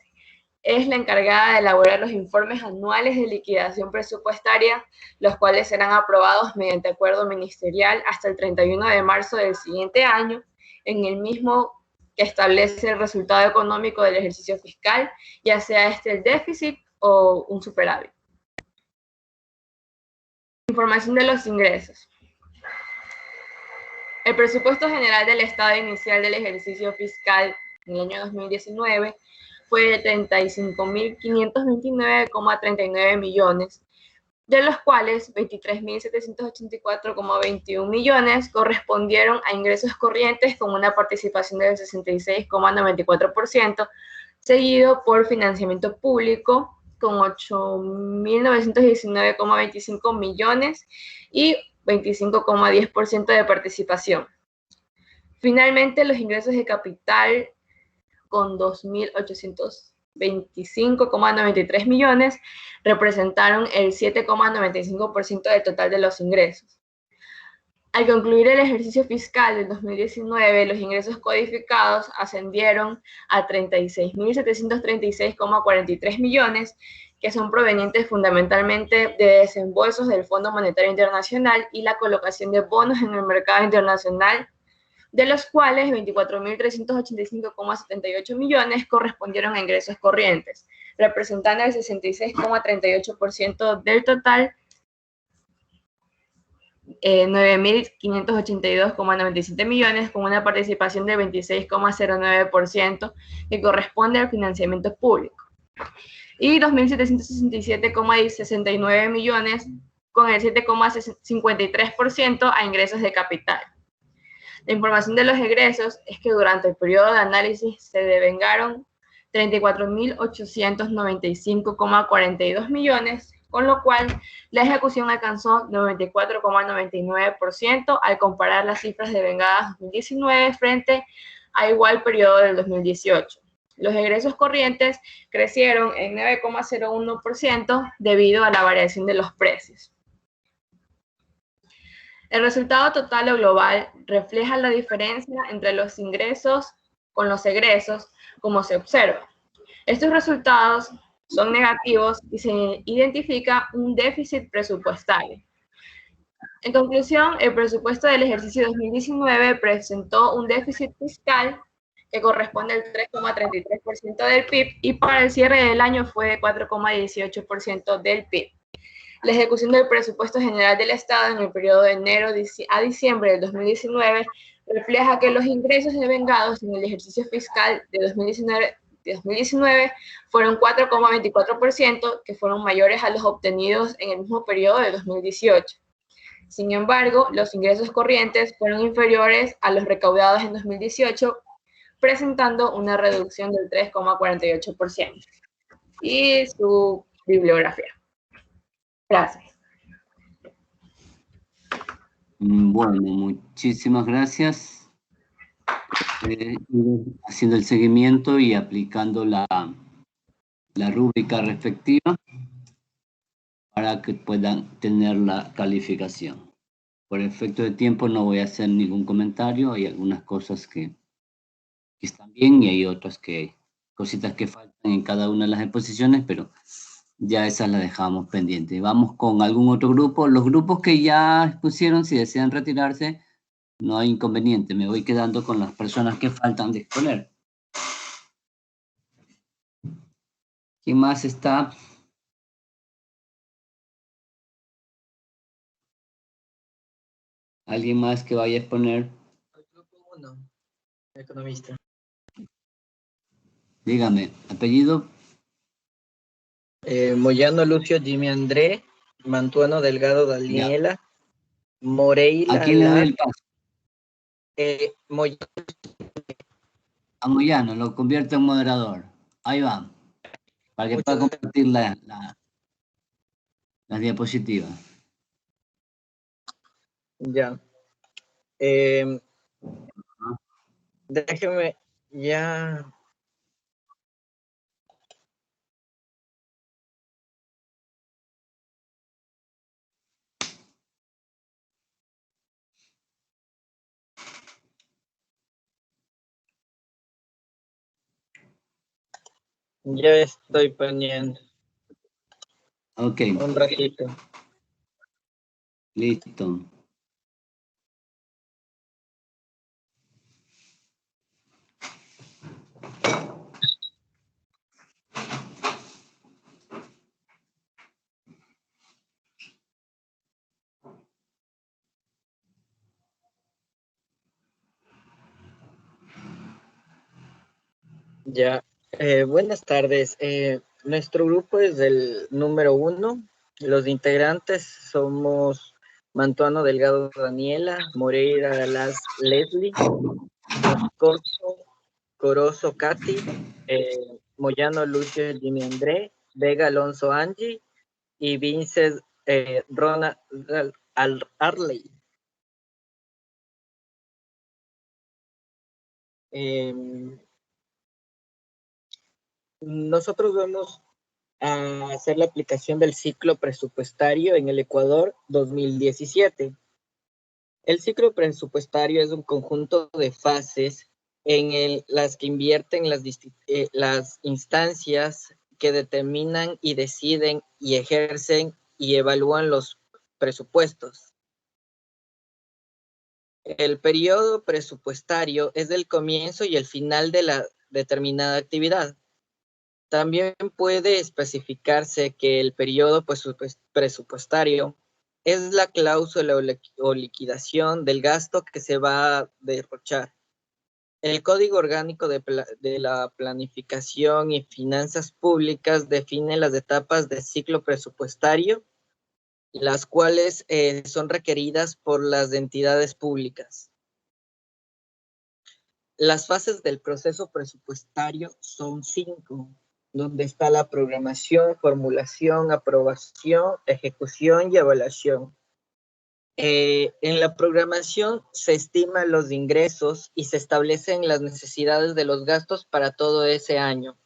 es la encargada de elaborar los informes anuales de liquidación presupuestaria, los cuales serán aprobados mediante acuerdo ministerial hasta el 31 de marzo del siguiente año, en el mismo que establece el resultado económico del ejercicio fiscal, ya sea el déficit o un superávit. Información de los ingresos. El presupuesto general del Estado inicial del ejercicio fiscal en el año 2019 fue de 35.529,39 millones, de los cuales 23.784,21 millones correspondieron a ingresos corrientes con una participación del 66,94%, seguido por financiamiento público con 8.919,25 millones y 25,10% de participación. Finalmente, los ingresos de capital con 2.825,93 millones representaron el 7,95% del total de los ingresos. Al concluir el ejercicio fiscal del 2019, los ingresos codificados ascendieron a 36.736,43 millones, que son provenientes fundamentalmente de desembolsos del Fondo Monetario Internacional y la colocación de bonos en el mercado internacional, de los cuales 24.385,78 millones correspondieron a ingresos corrientes, representando el 66,38% del total, 9.582,97 millones, con una participación del 26,09%, que corresponde al financiamiento público, y 2.767,69 millones, con el 7,53% a ingresos de capital. La información de los egresos es que durante el periodo de análisis se devengaron 34.895,42 millones, con lo cual la ejecución alcanzó 94,99% al comparar las cifras devengadas 2019 frente a igual periodo del 2018. Los egresos corrientes crecieron en 9,01% debido a la variación de los precios. El resultado total o global refleja la diferencia entre los ingresos con los egresos, como se observa. Estos resultados son negativos y se identifica un déficit presupuestario. En conclusión, el presupuesto del ejercicio 2019 presentó un déficit fiscal que corresponde al 3,33% del PIB, y para el cierre del año fue 4,18% del PIB. La ejecución del presupuesto general del Estado en el periodo de enero a diciembre del 2019 refleja que los ingresos devengados en el ejercicio fiscal de 2019 fueron 4,24%, que fueron mayores a los obtenidos en el mismo periodo de 2018. Sin embargo, los ingresos corrientes fueron inferiores a los recaudados en 2018, presentando una reducción del 3,48%. Y su bibliografía. Gracias. Bueno, muchísimas gracias. Haciendo el seguimiento y aplicando la rúbrica respectiva para que puedan tener la calificación. Por efecto de tiempo no voy a hacer ningún comentario. Hay algunas cosas que están bien y hay otras cositas que faltan en cada una de las exposiciones, pero ya esas las dejamos pendientes. Vamos con algún otro grupo. Los grupos que ya expusieron, si desean retirarse, no hay inconveniente. Me voy quedando con las personas que faltan de exponer. ¿Quién más está? ¿Alguien más que vaya a exponer? El grupo 1, economista. Dígame, apellido. Moyano Lucio Jimmy André, Mantuano Delgado Daniela, Moreira. ¿A quién le doy el paso? A Moyano, lo convierto en moderador. Ahí va. Para que pueda compartir las diapositivas. Ya. Déjeme ya. Ya estoy poniendo. Ok. Un ratito. Listo. Ya. Buenas tardes. Nuestro grupo es del número 1. Los integrantes somos Mantuano Delgado Daniela, Moreira Galaz Leslie, Moscoso Corozo Katy, Moyano Lucio Jimmy André, Vega Alonso Angie y Vincent Ronald Arley. Nosotros vamos a hacer la aplicación del ciclo presupuestario en el Ecuador 2017. El ciclo presupuestario es un conjunto de fases en las que invierten las instancias que determinan y deciden y ejercen y evalúan los presupuestos. El periodo presupuestario es el comienzo y el final de la determinada actividad. También puede especificarse que el periodo presupuestario es la cláusula o liquidación del gasto que se va a derrochar. El Código Orgánico de la Planificación y Finanzas Públicas define las etapas del ciclo presupuestario, las cuales son requeridas por las entidades públicas. Las fases del proceso presupuestario son 5, donde está la programación, formulación, aprobación, ejecución y evaluación. En la programación se estiman los ingresos y se establecen las necesidades de los gastos para todo ese año.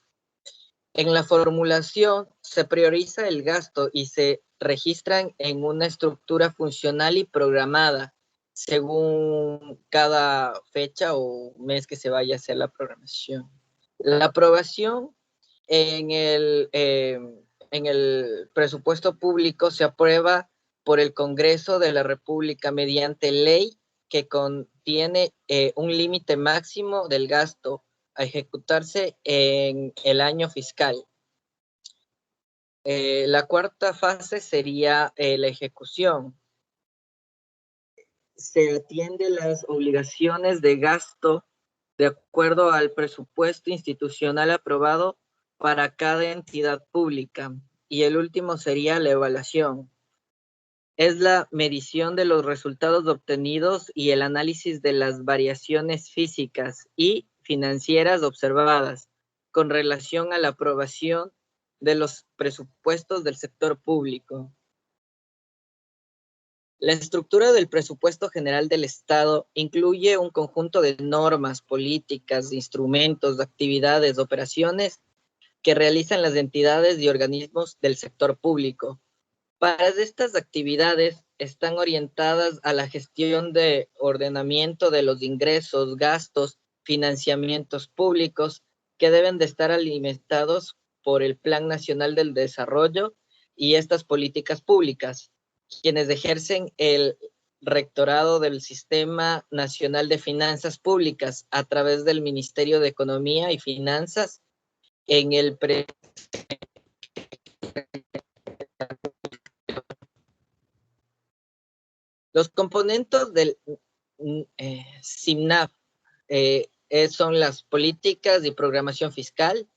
En la formulación se prioriza el gasto y se registran en una estructura funcional y programada según cada fecha o mes que se vaya a hacer la programación. La aprobación en el presupuesto público se aprueba por el Congreso de la República mediante ley que contiene un límite máximo del gasto ejecutarse en el año fiscal. La cuarta fase sería la ejecución. Se atiende las obligaciones de gasto de acuerdo al presupuesto institucional aprobado para cada entidad pública. Y el último sería la evaluación. Es la medición de los resultados obtenidos y el análisis de las variaciones físicas y financieras observadas con relación a la aprobación de los presupuestos del sector público. La estructura del presupuesto general del Estado incluye un conjunto de normas, políticas, instrumentos, actividades, operaciones que realizan las entidades y organismos del sector público. Para estas actividades están orientadas a la gestión de ordenamiento de los ingresos, gastos, financiamientos públicos que deben de estar alimentados por el Plan Nacional del Desarrollo y estas políticas públicas, quienes ejercen el rectorado del Sistema Nacional de Finanzas Públicas a través del Ministerio de Economía y Finanzas en el Los componentes del SIMNAF son las políticas y programación fiscal,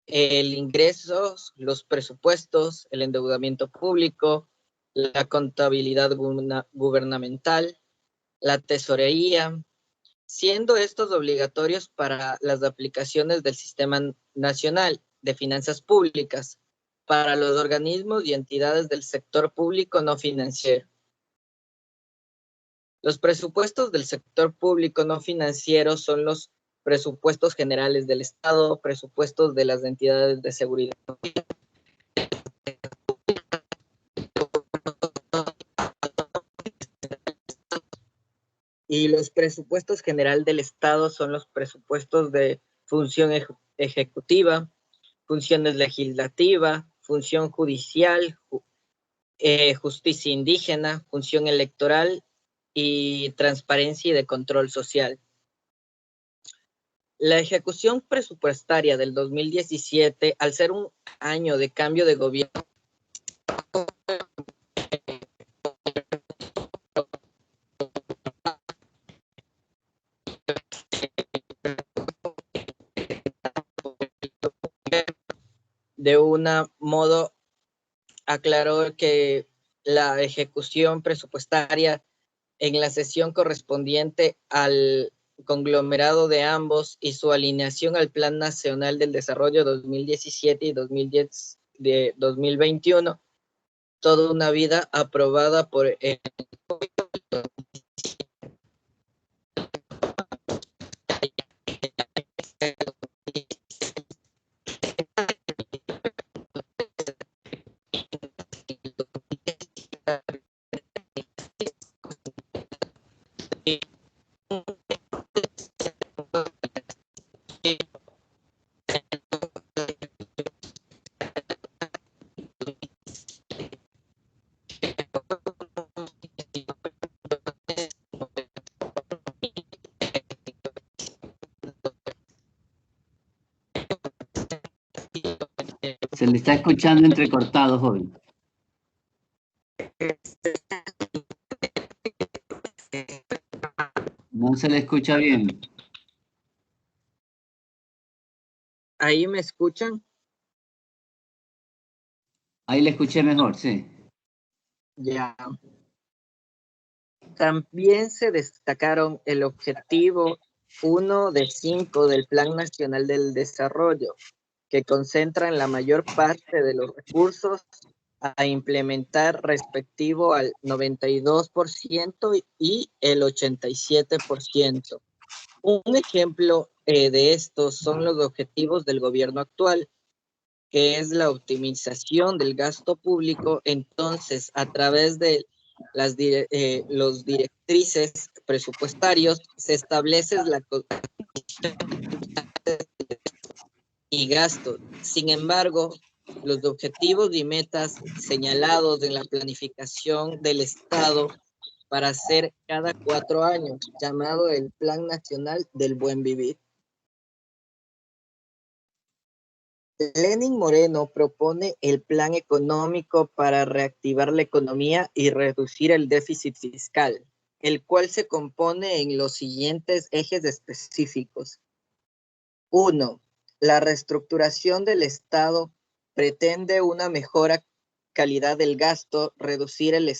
el ingresos, los presupuestos, el endeudamiento público, la contabilidad gubernamental, la tesorería, siendo estos obligatorios para las aplicaciones del Sistema Nacional de Finanzas Públicas para los organismos y entidades del sector público no financiero. Los presupuestos del sector público no financiero son los presupuestos generales del Estado, presupuestos de las entidades de seguridad y los presupuestos general del Estado son los presupuestos de función ejecutiva, funciones legislativa, función judicial, justicia indígena, función electoral y transparencia y de control social. La ejecución presupuestaria del 2017, al ser un año de cambio de gobierno, de un modo aclaró que la ejecución presupuestaria en la sesión correspondiente al conglomerado de ambos y su alineación al Plan Nacional del Desarrollo 2017 y 2021, toda una vida aprobada por el Se le está escuchando entrecortado, joven. No se le escucha bien. ¿Ahí me escuchan? Ahí le escuché mejor, sí. Ya. También se destacaron el objetivo 1 de 5 del Plan Nacional del Desarrollo, que concentran la mayor parte de los recursos a implementar respectivo al 92% y el 87%. Un ejemplo de estos son los objetivos del gobierno actual, que es la optimización del gasto público. Entonces, a través de los directrices presupuestarios, se establece la y gastos. Sin embargo, los objetivos y metas señalados en la planificación del Estado para hacer cada 4 años, llamado el Plan Nacional del Buen Vivir. Lenin Moreno propone el plan económico para reactivar la economía y reducir el déficit fiscal, el cual se compone en los siguientes ejes específicos. 1. La reestructuración del Estado pretende una mejor calidad del gasto, reducir el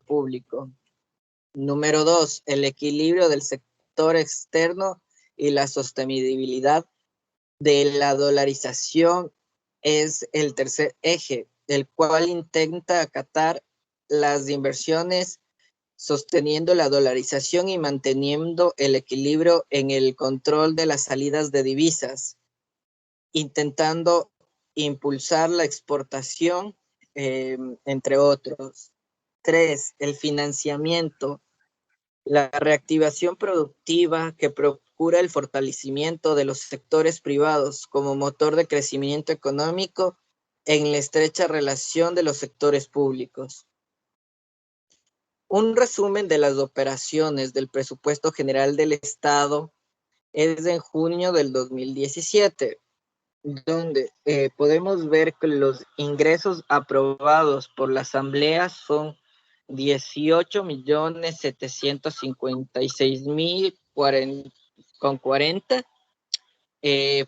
público. Número 2, el equilibrio del sector externo y la sostenibilidad de la dolarización es el tercer eje, el cual intenta acatar las inversiones sosteniendo la dolarización y manteniendo el equilibrio en el control de las salidas de divisas, intentando impulsar la exportación, entre otros. 3, el financiamiento, la reactivación productiva que procura el fortalecimiento de los sectores privados como motor de crecimiento económico en la estrecha relación de los sectores públicos. Un resumen de las operaciones del presupuesto general del Estado es en junio del 2017, donde podemos ver que los ingresos aprobados por la Asamblea son 18.756.040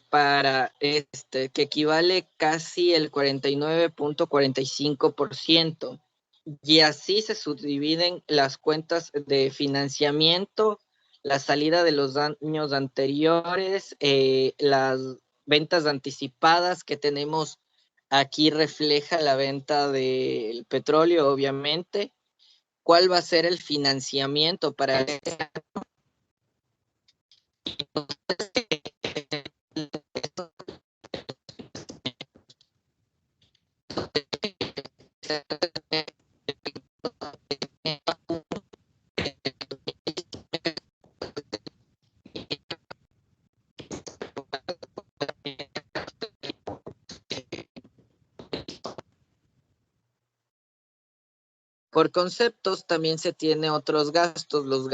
para que equivale casi el 49.45%. Y así se subdividen las cuentas de financiamiento, la salida de los años anteriores, las ventas anticipadas que tenemos aquí refleja la venta del petróleo, obviamente. ¿Cuál va a ser el financiamiento para este año? Por conceptos también se tiene otros gastos, los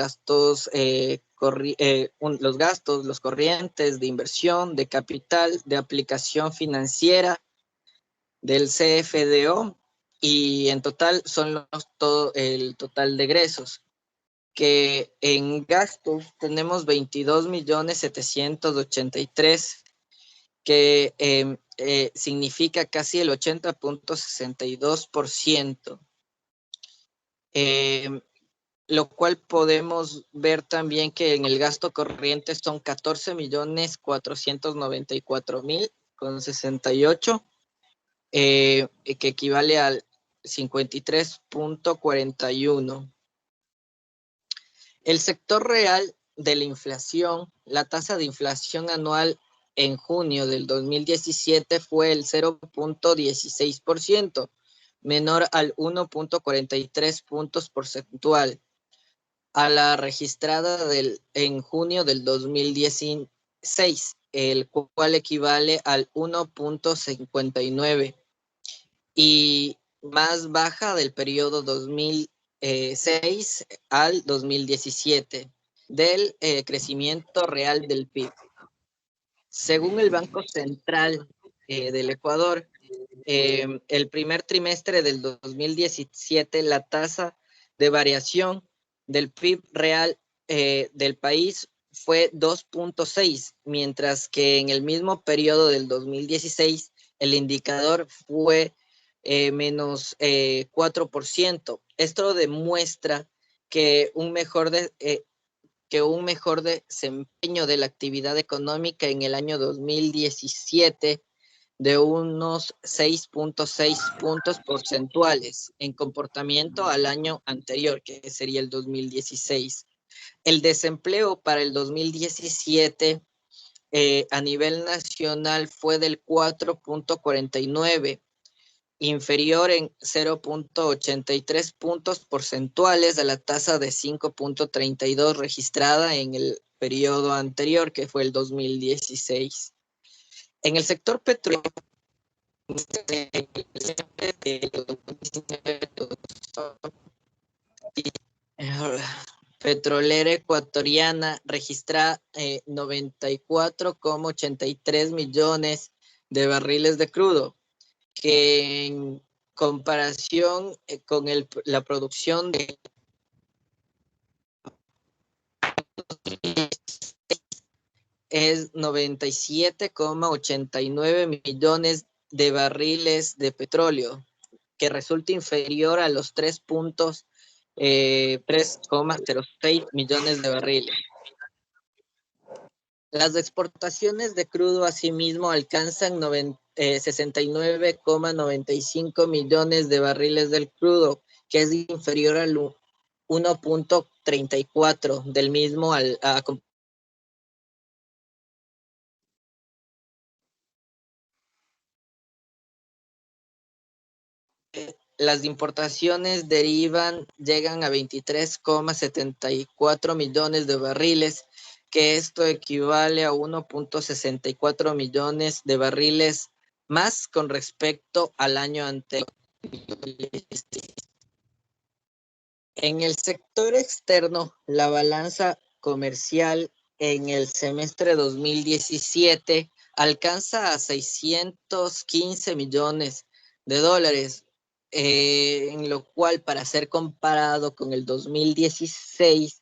corrientes de inversión, de capital, de aplicación financiera, del CFDO, y en total son todo el total de egresos, que en gastos tenemos 22.783.000, que significa casi el 80.62%. Lo cual podemos ver también que en el gasto corriente son 14.494.000,68, que equivale al 53.41. El sector real de la inflación, la tasa de inflación anual en junio del 2017 fue el 0.16%, menor al 1.43 puntos porcentual a la registrada en junio del 2016, el cual equivale al 1.59 y más baja del periodo 2006 al 2017 del crecimiento real del PIB. Según el Banco Central del Ecuador, el primer trimestre del 2017, la tasa de variación del PIB real del país fue 2.6, mientras que en el mismo periodo del 2016 el indicador fue menos 4%. Esto demuestra que un mejor desempeño de la actividad económica en el año 2017 de unos 6.6 puntos porcentuales en comportamiento al año anterior, que sería el 2016. El desempleo para el 2017 a nivel nacional fue del 4.49, inferior en 0.83 puntos porcentuales a la tasa de 5.32 registrada en el periodo anterior, que fue el 2016. En el sector petrolero, petrolera ecuatoriana registra 94,83 millones de barriles de crudo, que en comparación con la producción de es 97,89 millones de barriles de petróleo, que resulta inferior a los 3,06 millones de barriles. Las exportaciones de crudo asimismo alcanzan 69,95 millones de barriles del crudo, que es inferior al 1.34 del mismo las importaciones llegan a 23,74 millones de barriles, que esto equivale a 1.64 millones de barriles más con respecto al año anterior. En el sector externo, la balanza comercial en el semestre 2017 alcanza a 615 millones de dólares, en lo cual, para ser comparado con el 2016,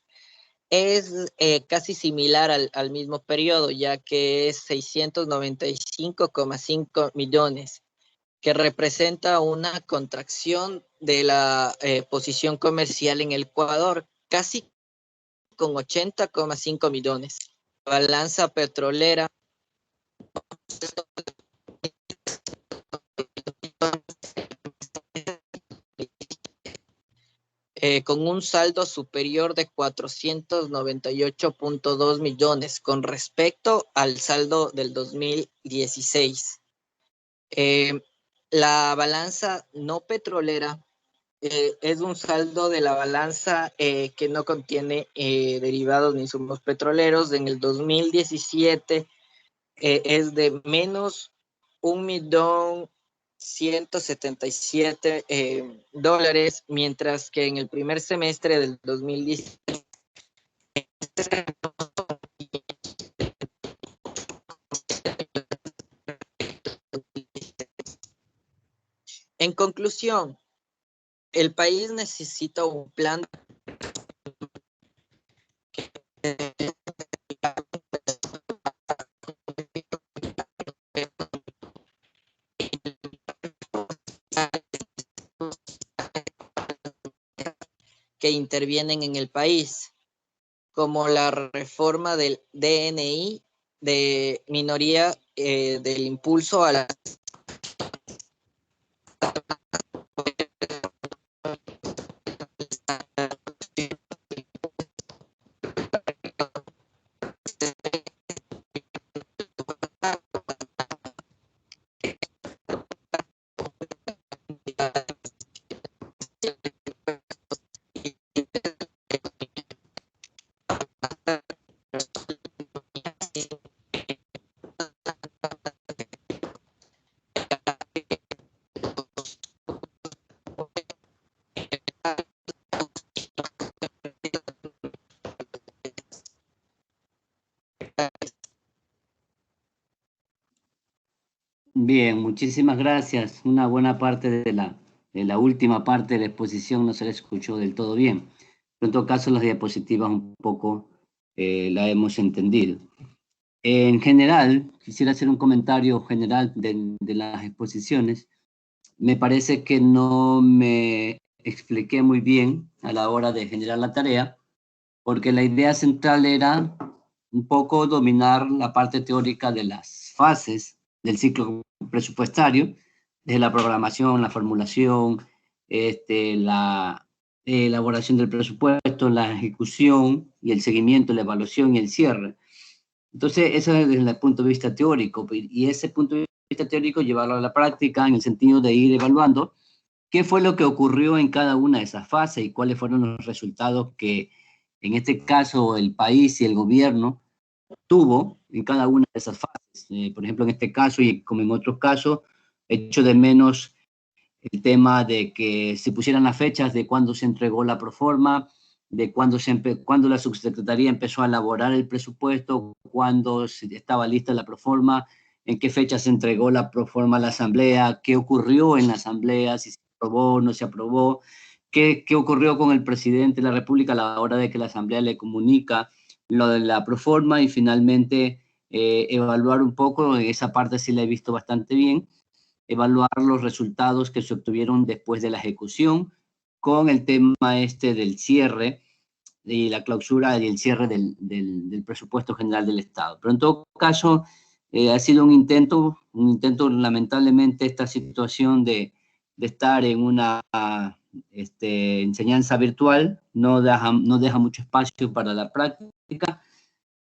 es casi similar al mismo periodo, ya que es 695,5 millones, que representa una contracción de la posición comercial en el Ecuador, casi con 80,5 millones. La balanza petrolera con un saldo superior de 498,2 millones con respecto al saldo del 2016. La balanza no petrolera es un saldo de la balanza que no contiene derivados ni insumos petroleros. En el 2017 es de menos 1.177 dólares, mientras que en el primer semestre del 2017 En conclusión, el país necesita un plan que intervienen en el país, como la reforma del DNI de minoría, del impulso a la Bien, muchísimas gracias. Una buena parte de la última parte de la exposición no se la escuchó del todo bien. Pero en todo caso, las diapositivas un poco la hemos entendido. En general, quisiera hacer un comentario general de las exposiciones. Me parece que no me expliqué muy bien a la hora de generar la tarea, porque la idea central era un poco dominar la parte teórica de las fases del ciclo presupuestario, desde la programación, la formulación, la elaboración del presupuesto, la ejecución y el seguimiento, la evaluación y el cierre. Entonces, eso es desde el punto de vista teórico, y ese punto de vista teórico, llevarlo a la práctica en el sentido de ir evaluando qué fue lo que ocurrió en cada una de esas fases y cuáles fueron los resultados que, en este caso, el país y el gobierno tuvo en cada una de esas fases. Por ejemplo, en este caso y como en otros casos, echo de menos el tema de que se pusieran las fechas de cuándo se entregó la proforma, de cuándo la subsecretaría empezó a elaborar el presupuesto, cuándo estaba lista la proforma, en qué fecha se entregó la proforma a la asamblea, qué ocurrió en la asamblea, si se aprobó o no se aprobó, qué ocurrió con el presidente de la República a la hora de que la asamblea le comunica lo de la proforma, y finalmente evaluar un poco, esa parte sí la he visto bastante bien, evaluar los resultados que se obtuvieron después de la ejecución con el tema del cierre y la clausura y el cierre del presupuesto general del Estado. Pero en todo caso, ha sido un intento, lamentablemente, esta situación de estar en una enseñanza virtual no deja mucho espacio para la práctica,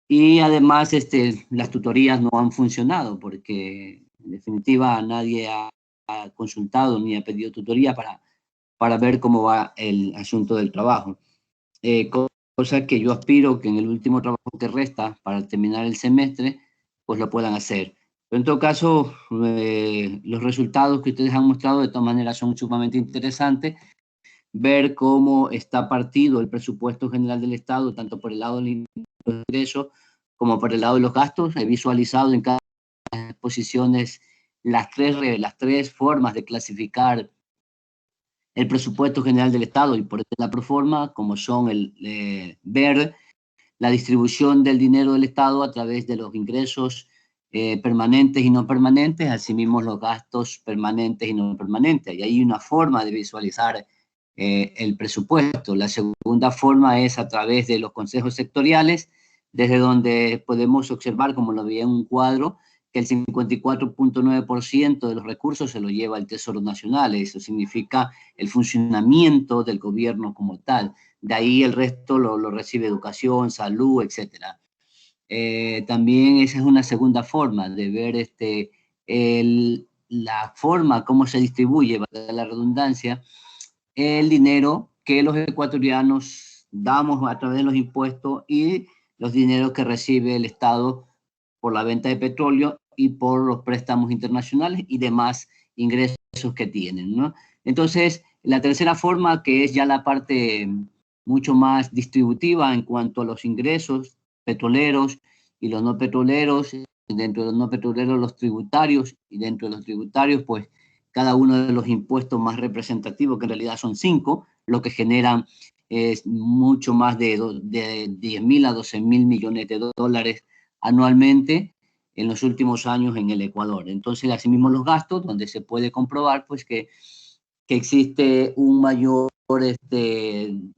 y además las tutorías no han funcionado porque en definitiva nadie ha consultado ni ha pedido tutoría para ver cómo va el asunto del trabajo. Cosa que yo aspiro que en el último trabajo que resta para terminar el semestre, pues lo puedan hacer. Pero en todo caso, los resultados que ustedes han mostrado de todas maneras son sumamente interesantes. Ver cómo está partido el presupuesto general del Estado, tanto por el lado de los ingresos como por el lado de los gastos. He visualizado en cada exposiciones las tres formas de clasificar el presupuesto general del Estado y por la proforma, como son ver la distribución del dinero del Estado a través de los ingresos permanentes y no permanentes, asimismo los gastos permanentes y no permanentes. Y hay una forma de visualizar el presupuesto. La segunda forma es a través de los consejos sectoriales, desde donde podemos observar, como lo vi en un cuadro, que el 54.9% de los recursos se lo lleva el Tesoro Nacional. Eso significa el funcionamiento del gobierno como tal. De ahí el resto lo recibe educación, salud, etc. También esa es una segunda forma de ver la forma como se distribuye, para la redundancia, el dinero que los ecuatorianos damos a través de los impuestos y los dineros que recibe el Estado por la venta de petróleo y por los préstamos internacionales y demás ingresos que tienen, ¿no? Entonces, la tercera forma, que es ya la parte mucho más distributiva en cuanto a los ingresos petroleros y los no petroleros, dentro de los no petroleros los tributarios, y dentro de los tributarios, pues, cada uno de los impuestos más representativos, que en realidad son 5, lo que generan es mucho más de 10.000 a 12.000 millones de dólares anualmente en los últimos años en el Ecuador. Entonces, asimismo los gastos, donde se puede comprobar pues que existe un mayor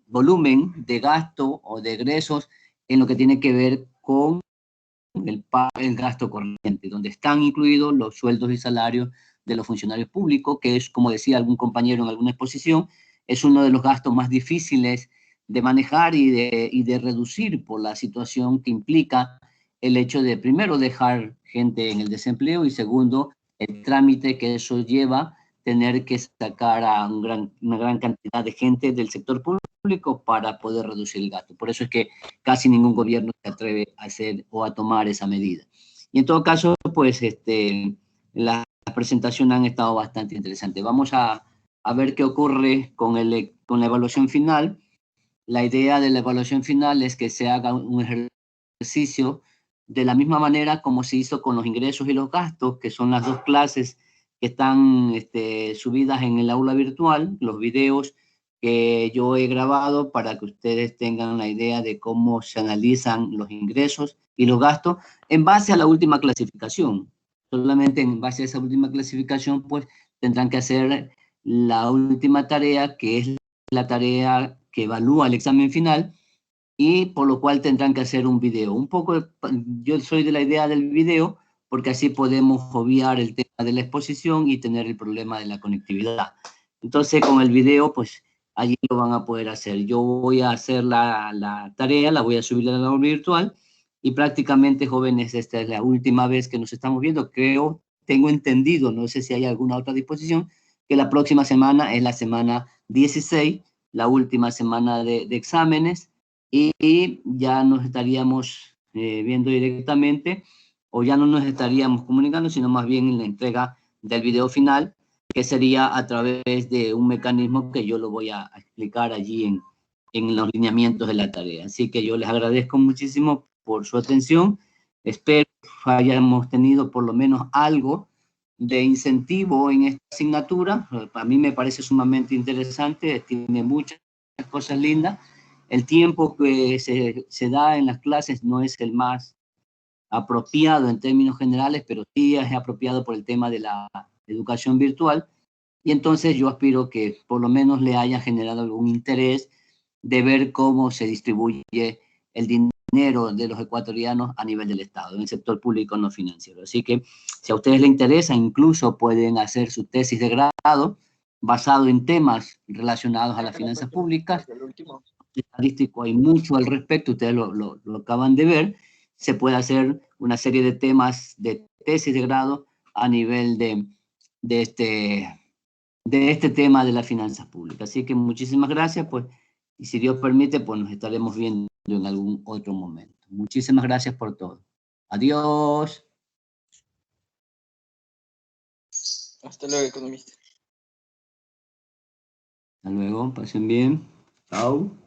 volumen de gasto o de egresos en lo que tiene que ver con el gasto corriente, donde están incluidos los sueldos y salarios de los funcionarios públicos, que es, como decía algún compañero en alguna exposición, es uno de los gastos más difíciles de manejar y de reducir por la situación que implica el hecho de, primero, dejar gente en el desempleo y, segundo, el trámite que eso lleva, tener que sacar a una gran cantidad de gente del sector público para poder reducir el gasto. Por eso es que casi ningún gobierno se atreve a hacer o a tomar esa medida. Y en todo caso, pues, las presentaciones han estado bastante interesantes. Vamos a ver qué ocurre con la evaluación final. La idea de la evaluación final es que se haga un ejercicio de la misma manera como se hizo con los ingresos y los gastos, que son las dos clases que están subidas en el aula virtual, los videos que yo he grabado para que ustedes tengan la idea de cómo se analizan los ingresos y los gastos en base a la última clasificación. Solamente en base a esa última clasificación, pues, tendrán que hacer la última tarea, que es la tarea que evalúa el examen final, y por lo cual tendrán que hacer un video. Un poco, yo soy de la idea del video, porque así podemos obviar el tema de la exposición y tener el problema de la conectividad. Entonces, con el video, pues, allí lo van a poder hacer. Yo voy a hacer la tarea, la voy a subir a la aula virtual, y prácticamente, jóvenes, esta es la última vez que nos estamos viendo. Creo tengo entendido, no sé si hay alguna otra disposición, que la próxima semana es la semana 16, la última semana de exámenes, y ya nos estaríamos viendo directamente, o ya no nos estaríamos comunicando, sino más bien en la entrega del video final, que sería a través de un mecanismo que yo lo voy a explicar allí en los lineamientos de la tarea. Así que yo les agradezco muchísimo por su atención. Espero que hayamos tenido por lo menos algo de incentivo en esta asignatura. A mí me parece sumamente interesante, tiene muchas cosas lindas. El tiempo que se da en las clases no es el más apropiado en términos generales, pero sí es apropiado por el tema de la educación virtual. Y entonces yo aspiro que por lo menos le haya generado algún interés de ver cómo se distribuye el dinero de los ecuatorianos a nivel del Estado, en el sector público no financiero. Así que si a ustedes les interesa, incluso pueden hacer su tesis de grado basado en temas relacionados a las finanzas públicas. Estadístico hay mucho al respecto, ustedes lo acaban de ver. Se puede hacer una serie de temas de tesis de grado a nivel de este tema de las finanzas públicas. Así que muchísimas gracias, pues, y si Dios permite, pues nos estaremos viendo en algún otro momento. Muchísimas gracias por todo. Adiós. Hasta luego, economista. Hasta luego, pasen bien. Chao.